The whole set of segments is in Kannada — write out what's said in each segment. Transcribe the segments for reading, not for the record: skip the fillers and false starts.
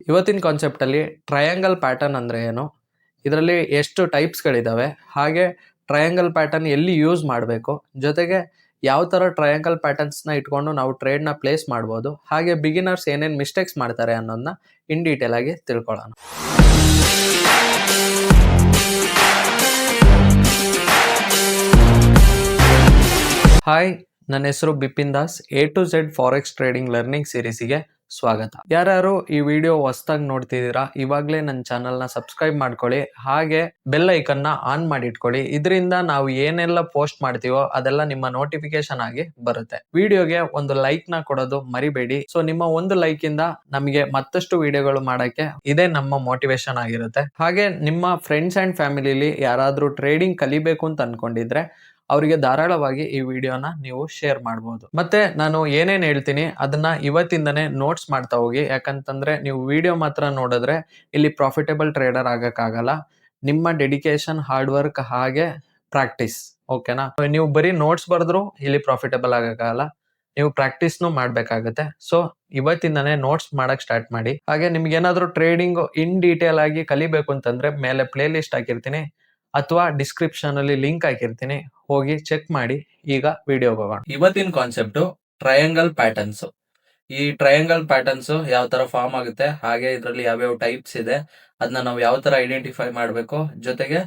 ಇವತ್ತಿನ ಕಾನ್ಸೆಪ್ಟಲ್ಲಿ ಟ್ರಯಾಂಗಲ್ ಪ್ಯಾಟರ್ನ್ ಅಂದರೆ ಏನು, ಇದರಲ್ಲಿ ಎಷ್ಟು ಟೈಪ್ಸ್ಗಳಿದ್ದಾವೆ, ಹಾಗೆ ಟ್ರಯಾಂಗಲ್ ಪ್ಯಾಟರ್ನ್ ಎಲ್ಲಿ ಯೂಸ್ ಮಾಡಬೇಕು, ಜೊತೆಗೆ ಯಾವ ಥರ ಟ್ರಯಾಂಗಲ್ ಪ್ಯಾಟರ್ನ್ಸ್ನ ಇಟ್ಕೊಂಡು ನಾವು ಟ್ರೇಡ್ನ ಪ್ಲೇಸ್ ಮಾಡ್ಬೋದು, ಹಾಗೆ ಬಿಗಿನರ್ಸ್ ಏನೇನು ಮಿಸ್ಟೇಕ್ಸ್ ಮಾಡ್ತಾರೆ ಅನ್ನೋದನ್ನ ಇನ್ ಡೀಟೇಲ್ ಆಗಿ ತಿಳ್ಕೊಳ್ಳೋಣ. ಹಾಯ್, ನನ್ನ ಹೆಸರು Bipin Das. A to Z forex trading learning ಸೀರೀಸಿಗೆ ಸ್ವಾಗತ. ಯಾರ್ಯಾರು ಈ ವಿಡಿಯೋ ಹೊಸದಾಗಿ ನೋಡ್ತಿದ್ದೀರಾ, ಇವಾಗಲೇ ನನ್ನ ಚಾನಲ್ನ ಸಬ್ಸ್ಕ್ರೈಬ್ ಮಾಡ್ಕೊಳ್ಳಿ, ಹಾಗೆ ಬೆಲ್ ಐಕನ್ನ ಆನ್ ಮಾಡಿ ಇಟ್ಕೊಳ್ಳಿ. ಇದರಿಂದ ನಾವು ಏನೆಲ್ಲ ಪೋಸ್ಟ್ ಮಾಡ್ತೀವೋ ಅದೆಲ್ಲ ನಿಮ್ಮ ನೋಟಿಫಿಕೇಶನ್ ಆಗಿ ಬರುತ್ತೆ. ವಿಡಿಯೋಗೆ ಒಂದು ಲೈಕ್ ನ ಕೊಡೋದು ಮರಿಬೇಡಿ. ಸೊ ನಿಮ್ಮ ಒಂದು ಲೈಕ್ ಇಂದ ನಮಗೆ ಮತ್ತಷ್ಟು ವಿಡಿಯೋಗಳು ಮಾಡಕ್ಕೆ ಇದೇ ನಮ್ಮ ಮೋಟಿವೇಶನ್ ಆಗಿರುತ್ತೆ. ಹಾಗೆ ನಿಮ್ಮ ಫ್ರೆಂಡ್ಸ್ ಅಂಡ್ ಫ್ಯಾಮಿಲಿಲಿ ಯಾರಾದ್ರೂ ಟ್ರೇಡಿಂಗ್ ಕಲಿಬೇಕು ಅಂತ ಅನ್ಕೊಂಡಿದ್ರೆ ಅವರಿಗೆ ಧಾರಾಳವಾಗಿ ಈ ವಿಡಿಯೋನ ನೀವು ಶೇರ್ ಮಾಡಬಹುದು. ಮತ್ತೆ ನಾನು ಏನೇನ್ ಹೇಳ್ತೀನಿ ಅದನ್ನ ಇವತ್ತಿಂದನೇ ನೋಟ್ಸ್ ಮಾಡ್ತಾ ಹೋಗಿ, ಯಾಕಂತಂದ್ರೆ ನೀವು ವಿಡಿಯೋ ಮಾತ್ರ ನೋಡಿದ್ರೆ ಇಲ್ಲಿ ಪ್ರಾಫಿಟೇಬಲ್ ಟ್ರೇಡರ್ ಆಗಕ್ಕಾಗಲ್ಲ. ನಿಮ್ಮ ಡೆಡಿಕೇಶನ್, ಹಾರ್ಡ್ ವರ್ಕ್ ಹಾಗೆ ಪ್ರಾಕ್ಟೀಸ್, ಓಕೆನಾ? ನೀವು ಬರೀ ನೋಟ್ಸ್ ಬರೆದ್ರು ಇಲ್ಲಿ ಪ್ರಾಫಿಟೇಬಲ್ ಆಗಕ್ಕಾಗಲ್ಲ, ನೀವು ಪ್ರಾಕ್ಟೀಸ್ನು ಮಾಡ್ಬೇಕಾಗತ್ತೆ. ಸೊ ಇವತ್ತಿಂದನೇ ನೋಟ್ಸ್ ಮಾಡಕ್ ಸ್ಟಾರ್ಟ್ ಮಾಡಿ. ಹಾಗೆ ನಿಮ್ಗೆ ಏನಾದ್ರು ಟ್ರೇಡಿಂಗ್ ಇನ್ ಡೀಟೇಲ್ ಆಗಿ ಕಲಿಬೇಕು ಅಂತಂದ್ರೆ ಮೇಲೆ ಪ್ಲೇ ಲಿಸ್ಟ್ ಹಾಕಿರ್ತೀನಿ ಅಥವಾ ಡಿಸ್ಕ್ರಿಪ್ಷನ್ ಅಲ್ಲಿ ಲಿಂಕ್ ಹಾಕಿರ್ತೀನಿ, ಹೋಗಿ ಚೆಕ್ ಮಾಡಿ. ಈಗ ವಿಡಿಯೋಗೆ ಹೋಗೋಣ. ಇವತ್ತಿನ ಕಾನ್ಸೆಪ್ಟ್ ಟ್ರಯಾಂಗಲ್ ಪ್ಯಾಟರ್ನ್ಸ್. ಈ ಟ್ರಯಾಂಗಲ್ ಪ್ಯಾಟರ್ನ್ಸ್ ಯಾವ ತರ ಫಾರ್ಮ್ ಆಗುತ್ತೆ, ಹಾಗೆ ಇದರಲ್ಲಿ ಯಾವ್ಯಾವ ಟೈಪ್ಸ್ ಇದೆ, ಅದನ್ನ ನಾವು ಯಾವ ತರ ಐಡೆಂಟಿಫೈ ಮಾಡಬೇಕು, ಜೊತೆಗೆ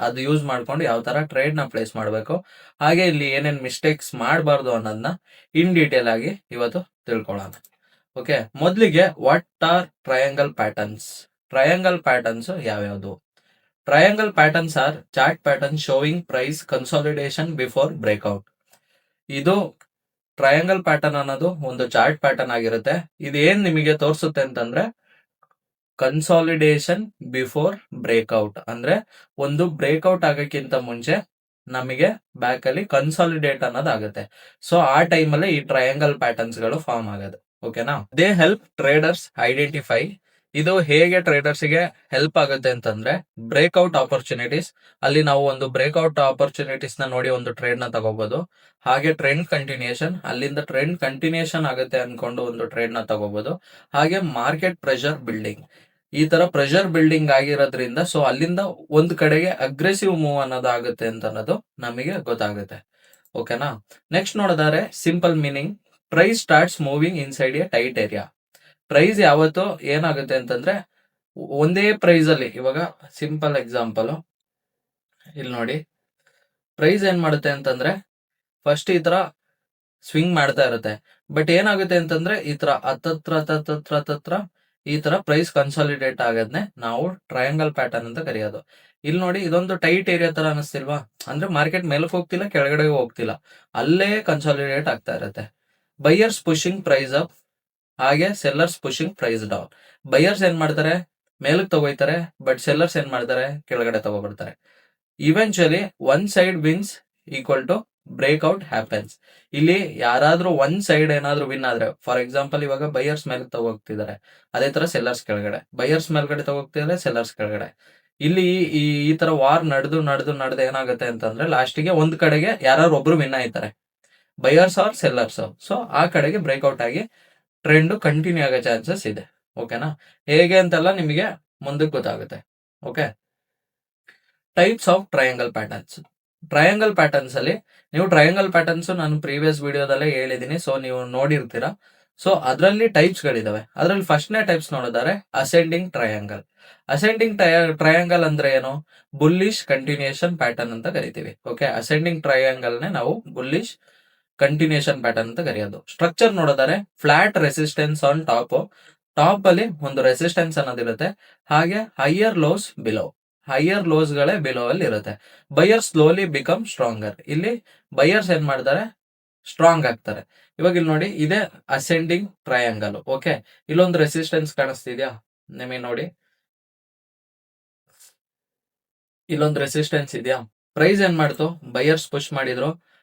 ಅದು ಯೂಸ್ ಮಾಡ್ಕೊಂಡು ಯಾವ ತರ ಟ್ರೇಡ್ ನ ಪ್ಲೇಸ್ ಮಾಡಬೇಕು, ಹಾಗೆ ಇಲ್ಲಿ ಏನೇನ್ ಮಿಸ್ಟೇಕ್ಸ್ ಮಾಡಬಾರ್ದು ಅನ್ನೋದನ್ನ ಇನ್ ಡೀಟೇಲ್ ಆಗಿ ಇವತ್ತು ತಿಳ್ಕೊಳ್ಳೋಣ. ಓಕೆ, ಮೊದಲಿಗೆ what are triangle patterns? Triangle patterns ಯಾವ್ಯಾವುದು? Triangle patterns are chart patterns showing price consolidation before breakout. ಇದು ಟ್ರಯಾಂಗಲ್ ಪ್ಯಾಟರ್ನ್ ಅನ್ನೋದು ಒಂದು ಚಾರ್ಟ್ ಪ್ಯಾಟರ್ನ್ ಆಗಿರುತ್ತೆ. ಇದು ಏನ್ ನಿಮಗೆ ತೋರಿಸುತ್ತೆ ಅಂತಂದ್ರೆ ಕನ್ಸಾಲಿಡೇಷನ್ ಬಿಫೋರ್ ಬ್ರೇಕ್ಔಟ್, ಅಂದ್ರೆ ಒಂದು ಬ್ರೇಕ್ಔಟ್ ಆಗಕ್ಕಿಂತ ಮುಂಚೆ ನಮಗೆ ಬ್ಯಾಕ್ ಅಲ್ಲಿ ಕನ್ಸಾಲಿಡೇಟ್ ಅನ್ನೋದಾಗುತ್ತೆ. ಸೊ ಆ ಟೈಮಲ್ಲಿ ಈ ಟ್ರಯಾಂಗಲ್ ಪ್ಯಾಟರ್ನ್ಸ್ ಗಳು ಫಾರ್ಮ್ ಆಗೋದು. ಓಕೆನಾ? They help traders identify. ಇದು ಹೇಗೆ ಟ್ರೇಡರ್ಸ್ ಗೆ ಹೆಲ್ಪ್ ಆಗುತ್ತೆ ಅಂತಂದ್ರೆ ಬ್ರೇಕ್ಔಟ್ ಆಪರ್ಚುನಿಟೀಸ್, ಅಲ್ಲಿ ನಾವು ಒಂದು ಬ್ರೇಕ್ಔಟ್ ಆಪರ್ಚುನಿಟೀಸ್ ನ ನೋಡಿ ಒಂದು ಟ್ರೇಡ್ ನ ತಗೋಬಹುದು. ಹಾಗೆ ಟ್ರೆಂಡ್ ಕಂಟಿನ್ಯೂಷನ್, ಅಲ್ಲಿಂದ ಟ್ರೆಂಡ್ ಕಂಟಿನ್ಯೂಷನ್ ಆಗುತ್ತೆ ಅನ್ಕೊಂಡು ಒಂದು ಟ್ರೇಡ್ ನ ತಗೋಬಹುದು. ಹಾಗೆ ಮಾರ್ಕೆಟ್ ಪ್ರೆಷರ್ ಬಿಲ್ಡಿಂಗ್, ಈ ತರ ಪ್ರೆಷರ್ ಬಿಲ್ಡಿಂಗ್ ಆಗಿರೋದ್ರಿಂದ ಸೊ ಅಲ್ಲಿಂದ ಒಂದ್ ಕಡೆಗೆ ಅಗ್ರೆಸಿವ್ ಮೂವ್ ಅನ್ನೋದಾಗುತ್ತೆ ಅಂತ ಅನ್ನೋದು ನಮಗೆ ಗೊತ್ತಾಗುತ್ತೆ. ಓಕೆನಾ? ನೆಕ್ಸ್ಟ್ ನೋಡಿದ್ರೆ simple meaning, price starts moving inside a tight area. Price ಯಾವತ್ತು ಏನಾಗುತ್ತೆ ಅಂತಂದ್ರೆ ಒಂದೇ ಪ್ರೈಸ್ ಅಲ್ಲಿ, ಇವಾಗ ಸಿಂಪಲ್ ಎಕ್ಸಾಂಪಲ್ ಇಲ್ಲಿ ನೋಡಿ, ಪ್ರೈಸ್ ಏನ್ ಮಾಡುತ್ತೆ ಅಂತಂದ್ರೆ ಫಸ್ಟ್ ಈ ತರ ಸ್ವಿಂಗ್ ಮಾಡ್ತಾ ಇರುತ್ತೆ. ಬಟ್ ಏನಾಗುತ್ತೆ ಅಂತಂದ್ರೆ ಈ ತರ ಹತ್ತತ್ರ ಈ ತರ ಪ್ರೈಸ್ ಕನ್ಸಾಲಿಡೇಟ್ ಆಗೋದನ್ನೇ ನಾವು ಟ್ರಯಾಂಗಲ್ ಪ್ಯಾಟರ್ನ್ ಅಂತ ಕರೆಯೋದು. ಇಲ್ಲಿ ನೋಡಿ, ಇದೊಂದು ಟೈಟ್ ಏರಿಯಾ ತರ ಅನಿಸ್ತಿಲ್ವಾ? ಅಂದ್ರೆ ಮಾರ್ಕೆಟ್ ಮೇಲಕ್ಕೆ ಹೋಗ್ತಿಲ್ಲ, ಕೆಳಗಡೆ ಹೋಗ್ತಿಲ್ಲ, ಅಲ್ಲೇ ಕನ್ಸಾಲಿಡೇಟ್ ಆಗ್ತಾ ಇರುತ್ತೆ. ಬೈಯರ್ಸ್ ಪುಷಿಂಗ್ ಪ್ರೈಸ್ ಅಪ್, ಹಾಗೆ sellers pushing price down. Buyers ಏನ್ ಮಾಡ್ತಾರೆ, ಮೇಲಕ್ಕೆ ತಗೋಯ್ತಾರೆ, ಬಟ್ ಸೆಲ್ಲರ್ಸ್ ಏನ್ ಮಾಡ್ತಾರೆ, ಕೆಳಗಡೆ ತಗೋಬಿಡ್ತಾರೆ. Eventually one side wins equal to breakout happens. ಇಲ್ಲಿ ಯಾರಾದ್ರೂ ಒನ್ ಸೈಡ್ ಏನಾದ್ರೂ ವಿನ್ ಆದ್ರೆ, ಫಾರ್ ಎಕ್ಸಾಂಪಲ್ ಇವಾಗ ಬೈಯರ್ಸ್ ಮೇಲೆ ತಗೋಗ್ತಿದ್ದಾರೆ, ಅದೇ ತರ ಸೆಲ್ಲರ್ಸ್ ಕೆಳಗಡೆ, ಬೈಯರ್ಸ್ ಮೇಲ್ಗಡೆ ತಗೋಗ್ತಿದ್ದಾರೆ, ಸೆಲ್ಲರ್ಸ್ ಕೆಳಗಡೆ. ಇಲ್ಲಿ ಈ ತರ ವಾರ್ ನಡೆದು ಏನಾಗುತ್ತೆ ಅಂತಂದ್ರೆ ಲಾಸ್ಟಿಗೆ ಒಂದ್ ಕಡೆಗೆ ಯಾರು ಒಬ್ರು ವಿನ್ ಆಯ್ತಾರೆ, ಬೈಯರ್ಸ್ ಆರ್ ಸೆಲ್ಲರ್ಸ್. ಸೊ ಆ ಕಡೆಗೆ ಬ್ರೇಕ್ಔಟ್ ಆಗಿ ಟ್ರೆಂಡ್ ಕಂಟಿನ್ಯೂ ಆಗೋ ಚಾನ್ಸಸ್ ಇದೆ. ಓಕೆನಾ? ಹೇಗೆ ಅಂತೆಲ್ಲ ನಿಮಗೆ ಮುಂದಕ್ಕೆ ಗೊತ್ತಾಗುತ್ತೆ. Okay, types of triangle patterns. Triangle patterns ಅಲ್ಲಿ ನೀವು ಟ್ರಯಾಂಗಲ್ ಪ್ಯಾಟರ್ನ್ಸ್ ನಾನು ಪ್ರೀವಿಯಸ್ ವಿಡಿಯೋದಲ್ಲೇ ಹೇಳಿದೀನಿ, ಸೊ ನೀವು ನೋಡಿರ್ತೀರಾ. ಸೊ ಅದರಲ್ಲಿ ಟೈಪ್ಸ್ ಗಳಿದಾವೆ. ಅದರಲ್ಲಿ ಫಸ್ಟ್ನೇ ಟೈಪ್ಸ್ ನೋಡಿದರೆ ಅಸೆಂಡಿಂಗ್ ಟ್ರಯಾಂಗಲ್. ಅಸೆಂಡಿಂಗ್ ಟ್ರಯಾಂಗಲ್ ಅಂದ್ರೆ ಏನು? ಬುಲ್ಲಿಶ್ ಕಂಟಿನ್ಯೂಷನ್ ಪ್ಯಾಟರ್ನ್ ಅಂತ ಕರಿತೀವಿ. ಓಕೆ, ಅಸೆಂಡಿಂಗ್ ಟ್ರಯಾಂಗಲ್ ನೇ ನಾವು ಬುಲ್ಲಿಶ್ ಕಂಟಿನ್ಯೂಷನ್ ಪ್ಯಾಟರ್ನ್ ಅಂತ ಕರೆಯೋದು. ಸ್ಟ್ರಕ್ಚರ್ ನೋಡಿದರೆ ಫ್ಲಾಟ್ ರೆಸಿಸ್ಟೆನ್ಸ್ ಆನ್ ಟಾಪ್ ಅಲ್ಲಿ ಒಂದು ರೆಸಿಸ್ಟೆನ್ಸ್ ಅನ್ನೋದಿರುತ್ತೆ, ಹಾಗೆ ಹೈಯರ್ ಲೋಸ್ ಬಿಲೋ, ಹೈಯರ್ ಲೋಸ್ ಗಳೇ ಬಿಲೋ ಅಲ್ಲಿ ಇರುತ್ತೆ. ಬೈಯರ್ಸ್ ಸ್ಲೋಲಿ ಬಿಕಮ್ ಸ್ಟ್ರಾಂಗರ್, ಇಲ್ಲಿ ಬೈಯರ್ಸ್ ಏನ್ ಮಾಡ್ತಾರೆ, ಸ್ಟ್ರಾಂಗ್ ಆಗ್ತಾರೆ. ಇವಾಗ ಇಲ್ಲಿ ನೋಡಿ, ಇದೇ ಅಸೆಂಡಿಂಗ್ ಟ್ರಯಾಂಗಲ್. ಓಕೆ, ಇಲ್ಲೊಂದು ರೆಸಿಸ್ಟೆನ್ಸ್ ಕಾಣಿಸ್ತಿದ್ಯಾ ನಿಮಗೆ? ನೋಡಿ, ಇಲ್ಲೊಂದು ರೆಸಿಸ್ಟೆನ್ಸ್ ಇದೆಯಾ? ಪ್ರೈಸ್ ಏನ್ ಮಾಡ್ತು, ಬೈಯರ್ಸ್ ಪುಷ್ ಮಾಡಿದ್ರು,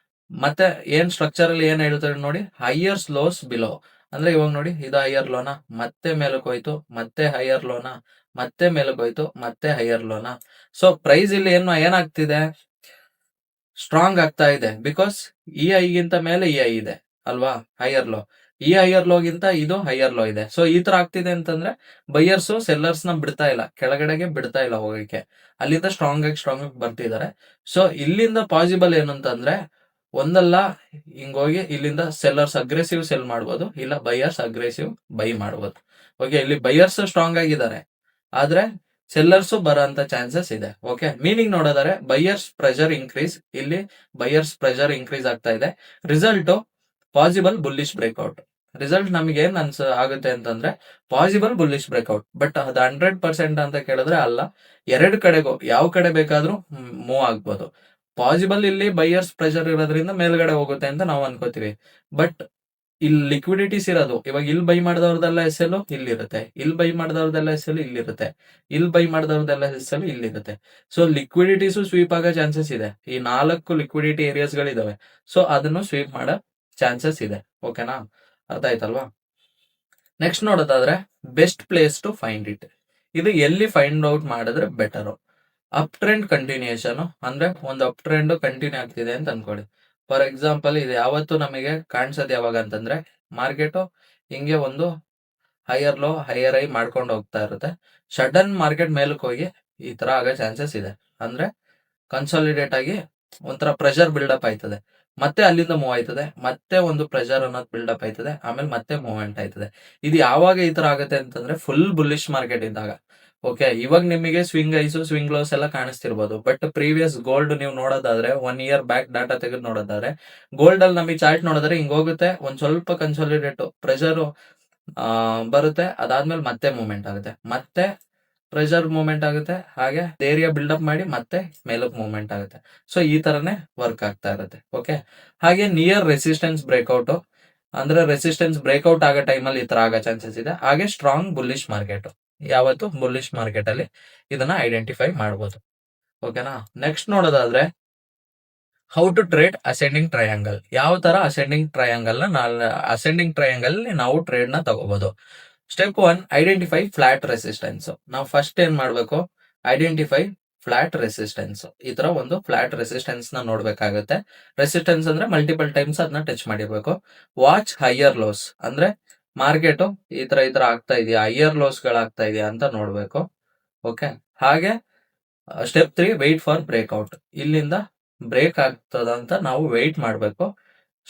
ಮತ್ತೆ ಏನ್ ಸ್ಟ್ರಕ್ಚರ್ ಅಲ್ಲಿ ಏನ್ ಹೇಳ್ತಾರೆ ನೋಡಿ, ಹೈಯರ್ಸ್ ಲೋಸ್ ಬಿಲೋ. ಅಂದ್ರೆ ಇವಾಗ ನೋಡಿ, ಇದು ಹೈಯರ್ ಲೋನ, ಮತ್ತೆ ಮೇಲಕ್ಕೆ ಹೋಯ್ತು, ಮತ್ತೆ ಹೈಯರ್ ಲೋನ, ಮತ್ತೆ ಮೇಲಕ್ಕೆ ಹೋಯ್ತು, ಮತ್ತೆ ಹೈಯರ್ ಲೋನ. ಸೊ ಪ್ರೈಸ್ ಇಲ್ಲಿ ಏನಾಗ್ತಿದೆ, ಸ್ಟ್ರಾಂಗ್ ಆಗ್ತಾ ಇದೆ, ಬಿಕಾಸ್ ಈ ಐಗಿಂತ ಮೇಲೆ ಈ ಐ ಇದೆ ಅಲ್ವಾ, ಹೈಯರ್ ಲೋ. ಈ ಹೈಯರ್ ಲೋಗಿಂತ ಇದು ಹೈಯರ್ ಲೋ ಇದೆ. ಸೊ ಈ ತರ ಆಗ್ತಿದೆ ಅಂತಂದ್ರೆ ಬೈಯರ್ಸ್ ಸೆಲ್ಲರ್ಸ್ ನ ಬಿಡ್ತಾ ಇಲ್ಲ, ಕೆಳಗಡೆಗೆ ಬಿಡ್ತಾ ಇಲ್ಲ ಹೋಗಕ್ಕೆ, ಅಲ್ಲಿಂದ ಸ್ಟ್ರಾಂಗ್ ಆಗಿ ಬರ್ತಿದ್ದಾರೆ. ಸೊ ಇಲ್ಲಿಂದ ಪಾಸಿಬಲ್ ಏನು ಅಂತಂದ್ರೆ ಒಂದಲ್ಲ ಹಿಂಗೋಗಿ ಇಲ್ಲಿಂದ ಸೆಲ್ಲರ್ಸ್ ಅಗ್ರೆಸಿವ್ ಸೆಲ್ ಮಾಡ್ಬೋದು, ಇಲ್ಲ ಬೈಯರ್ಸ್ ಅಗ್ರೆಸಿವ್ ಬೈ ಮಾಡ್ಬೋದು. ಓಕೆ, ಇಲ್ಲಿ ಬೈಯರ್ಸ್ ಸ್ಟ್ರಾಂಗ್ ಆಗಿದ್ದಾರೆ, ಆದ್ರೆ ಸೆಲ್ಲರ್ಸ್ ಬರೋಂತ ಚಾನ್ಸಸ್ ಇದೆ. ಓಕೆ, ಮೀನಿಂಗ್ ನೋಡೋದಾದ್ರೆ ಬೈಯರ್ಸ್ ಪ್ರೆಷರ್ ಇನ್ಕ್ರೀಸ್, ಇಲ್ಲಿ ಬೈಯರ್ಸ್ ಪ್ರೆಷರ್ ಇನ್ಕ್ರೀಸ್ ಆಗ್ತಾ ಇದೆ. Result possible bullish breakout. Result ನಮಗೆ ಏನ್ ಆಗುತ್ತೆ ಅಂತಂದ್ರೆ ಪಾಸಿಬಲ್ ಬುಲ್ಲಿಶ್ ಬ್ರೇಕ್ಔಟ್. ಬಟ್ ಅದು 100% ಅಂತ ಕೇಳಿದ್ರೆ ಅಲ್ಲ, ಎರಡು ಕಡೆಗೂ ಯಾವ ಕಡೆ ಬೇಕಾದ್ರೂ ಮೂವ್ ಆಗ್ಬೋದು. ಪಾಸಿಬಲ್ ಇಲ್ಲಿ ಬೈಯರ್ಸ್ ಪ್ರೆಷರ್ ಇರೋದ್ರಿಂದ ಮೇಲ್ಗಡೆ ಹೋಗುತ್ತೆ ಅಂತ ನಾವು ಅನ್ಕೋತೀವಿ. ಬಟ್ ಇಲ್ಲಿ ಲಿಕ್ವಿಡಿಟೀಸ್ ಇರೋದು, ಇವಾಗ ಇಲ್ಲಿ ಬೈ ಮಾಡಿದವ್ರದೆಲ್ಲ ಎಸ್ ಎಲ್ ಇಲ್ಲಿರುತ್ತೆ, ಇಲ್ಲಿ ಬೈ ಮಾಡಿದವ್ರದೆಲ್ಲ ಎಸ್ ಎಲ್ ಇಲ್ಲಿರುತ್ತೆ, ಇಲ್ಲಿ ಬೈ ಮಾಡಿದವ್ರದೆಲ್ಲ ಎಸ್ ಎಲ್ ಇಲ್ಲಿರುತ್ತೆ. ಸೊ ಲಿಕ್ವಿಡಿಟೀಸು ಸ್ವೀಪ್ ಆಗೋ ಚಾನ್ಸಸ್ ಇದೆ. ಈ 4 ಲಿಕ್ವಿಡಿಟಿ ಏರಿಯಾಸ್ ಗಳಿದಾವೆ. ಸೊ ಅದನ್ನು ಸ್ವೀಪ್ ಮಾಡೋ ಚಾನ್ಸಸ್ ಇದೆ. ಓಕೆನಾ, ಅರ್ಥ ಆಯ್ತಲ್ವಾ? ನೆಕ್ಸ್ಟ್ ನೋಡೋದಾದ್ರೆ best place to find it. ಇದು ಎಲ್ಲಿ ಫೈಂಡ್ ಔಟ್ ಮಾಡಿದ್ರೆ ಬೆಟರ್? ಅಪ್ ಟ್ರೆಂಡ್ ಕಂಟಿನ್ಯೂಯೇಷನ್, ಅಂದ್ರೆ ಒಂದು ಅಪ್ ಟ್ರೆಂಡ್ ಕಂಟಿನ್ಯೂ ಆಗ್ತಿದೆ ಅಂತ ಅನ್ಕೊಳ್ಳಿ. ಫಾರ್ ಎಕ್ಸಾಂಪಲ್ ಇದು ಯಾವತ್ತು ನಮಗೆ ಕಾಣಿಸೋದು ಯಾವಾಗ ಅಂತಂದ್ರೆ ಮಾರ್ಕೆಟ್ ಹಿಂಗೆ ಒಂದು ಹೈಯರ್ ಲೋ ಹೈಯರ್ ಹೈ ಮಾಡ್ಕೊಂಡು ಹೋಗ್ತಾ ಇರುತ್ತೆ. ಸಡನ್ ಮಾರ್ಕೆಟ್ ಮೇಲಕ್ಕೆ ಹೋಗಿ ಈ ತರ ಆಗೋ ಚಾನ್ಸಸ್ ಇದೆ. ಅಂದ್ರೆ ಕನ್ಸಾಲಿಡೇಟ್ ಆಗಿ ಒಂಥರ ಪ್ರೆಷರ್ ಬಿಲ್ಡಪ್ ಆಯ್ತದೆ, ಮತ್ತೆ ಅಲ್ಲಿಂದ ಮೂವ್ ಆಯ್ತದೆ, ಮತ್ತೆ ಒಂದು ಪ್ರೆಷರ್ ಅನ್ನೋದು ಬಿಲ್ಡಪ್ ಆಯ್ತದೆ, ಆಮೇಲೆ ಮತ್ತೆ ಮೂವ್ಮೆಂಟ್ ಆಯ್ತದೆ. ಇದು ಯಾವಾಗ ಈ ತರ ಆಗುತ್ತೆ ಅಂತಂದ್ರೆ ಫುಲ್ ಬುಲ್ಲಿಶ್ ಮಾರ್ಕೆಟ್ ಇದ್ದಾಗ. ಓಕೆ, ಇವಾಗ ನಿಮಗೆ ಸ್ವಿಂಗ್ ಐಸ್ ಸ್ವಿಂಗ್ ಲೋಸ್ ಎಲ್ಲ ಕಾಣಿಸ್ತಿರ್ಬೋದು. ಬಟ್ ಪ್ರೀವಿಯಸ್ ಗೋಲ್ಡ್ ನೀವು ನೋಡೋದಾದ್ರೆ 1 year ಬ್ಯಾಕ್ ಡಾಟಾ ತೆಗೆದು ನೋಡೋದಾದ್ರೆ ಗೋಲ್ಡ್ ಅಲ್ಲಿ ನಮಗೆ ಚಾರ್ಟ್ ನೋಡಿದ್ರೆ ಹಿಂಗ್ ಹೋಗುತ್ತೆ, ಒಂದ್ ಸ್ವಲ್ಪ ಕನ್ಸಾಲಿಡೇಟ್ ಪ್ರೆಷರ್ ಬರುತ್ತೆ, ಅದಾದ್ಮೇಲೆ ಮತ್ತೆ ಮೂವ್ಮೆಂಟ್ ಆಗುತ್ತೆ, ಮತ್ತೆ ಪ್ರೆಷರ್ ಮೂವ್ಮೆಂಟ್ ಆಗುತ್ತೆ, ಹಾಗೆ ಏರಿಯಾ ಬಿಲ್ಡಪ್ ಮಾಡಿ ಮತ್ತೆ ಮೇಲಕ್ಕೆ ಮೂವ್ಮೆಂಟ್ ಆಗುತ್ತೆ. ಸೊ ಈ ತರನೇ ವರ್ಕ್ ಆಗ್ತಾ ಇರುತ್ತೆ. ಓಕೆ, ಹಾಗೆ ನಿಯರ್ ರೆಸಿಸ್ಟೆನ್ಸ್ ಬ್ರೇಕ್ಔಟ್, ಅಂದ್ರೆ ರೆಸಿಸ್ಟೆನ್ಸ್ ಬ್ರೇಕ್ಔಟ್ ಆಗೋ ಟೈಮಲ್ಲಿ ಈ ತರ ಆಗೋ ಚಾನ್ಸಸ್ ಇದೆ. ಹಾಗೆ ಸ್ಟ್ರಾಂಗ್ ಬುಲ್ಲಿಶ್ ಮಾರ್ಕೆಟ್, ಯಾವತ್ತು ಬುಲ್ಲಿಶ್ ಮಾರ್ಕೆಟ್ ಅಲ್ಲಿ ಇದನ್ನ ಐಡೆಂಟಿಫೈ ಮಾಡಬಹುದು. ಓಕೆನಾ, ನೆಕ್ಸ್ಟ್ ನೋಡೋದಾದ್ರೆ how to trade ascending triangle. ಯಾವ ತರ ಅಸೆಂಡಿಂಗ್ ಟ್ರಯಾಂಗಲ್ ನಾವು ಟ್ರೇಡ್ ನ ತಗೋಬಹುದು. Step 1, identify flat resistance. ನಾವು ಫಸ್ಟ್ ಏನ್ ಮಾಡ್ಬೇಕು, ಐಡೆಂಟಿಫೈ ಫ್ಲಾಟ್ ರೆಸಿಸ್ಟೆನ್ಸ್. ಈ ತರ ಒಂದು ಫ್ಲಾಟ್ ರೆಸಿಸ್ಟೆನ್ಸ್ ನ ನೋಡ್ಬೇಕಾಗುತ್ತೆ. ರೆಸಿಸ್ಟೆನ್ಸ್ ಅಂದ್ರೆ ಮಲ್ಟಿಪಲ್ ಟೈಮ್ಸ್ ಅದನ್ನ ಟಚ್ ಮಾಡಿರ್ಬೇಕು. ವಾಚ್ ಹೈಯರ್ ಲೋಸ್, ಅಂದ್ರೆ ಮಾರ್ಕೆಟ್ ಈ ತರ ಆಗ್ತಾ ಇದೆಯಾ, ಹೈಯರ್ ಲೋಸ್ ಗಳಾಗ್ತಾ ಇದೆಯಾ ಅಂತ ನೋಡ್ಬೇಕು. ಓಕೆ, ಹಾಗೆ ಸ್ಟೆಪ್ 3, ವೆಯ್ಟ್ ಫಾರ್ ಬ್ರೇಕ್ಔಟ್. ಇಲ್ಲಿಂದ ಬ್ರೇಕ್ ಆಗ್ತದ ಅಂತ ನಾವು ವೆಯ್ಟ್ ಮಾಡಬೇಕು.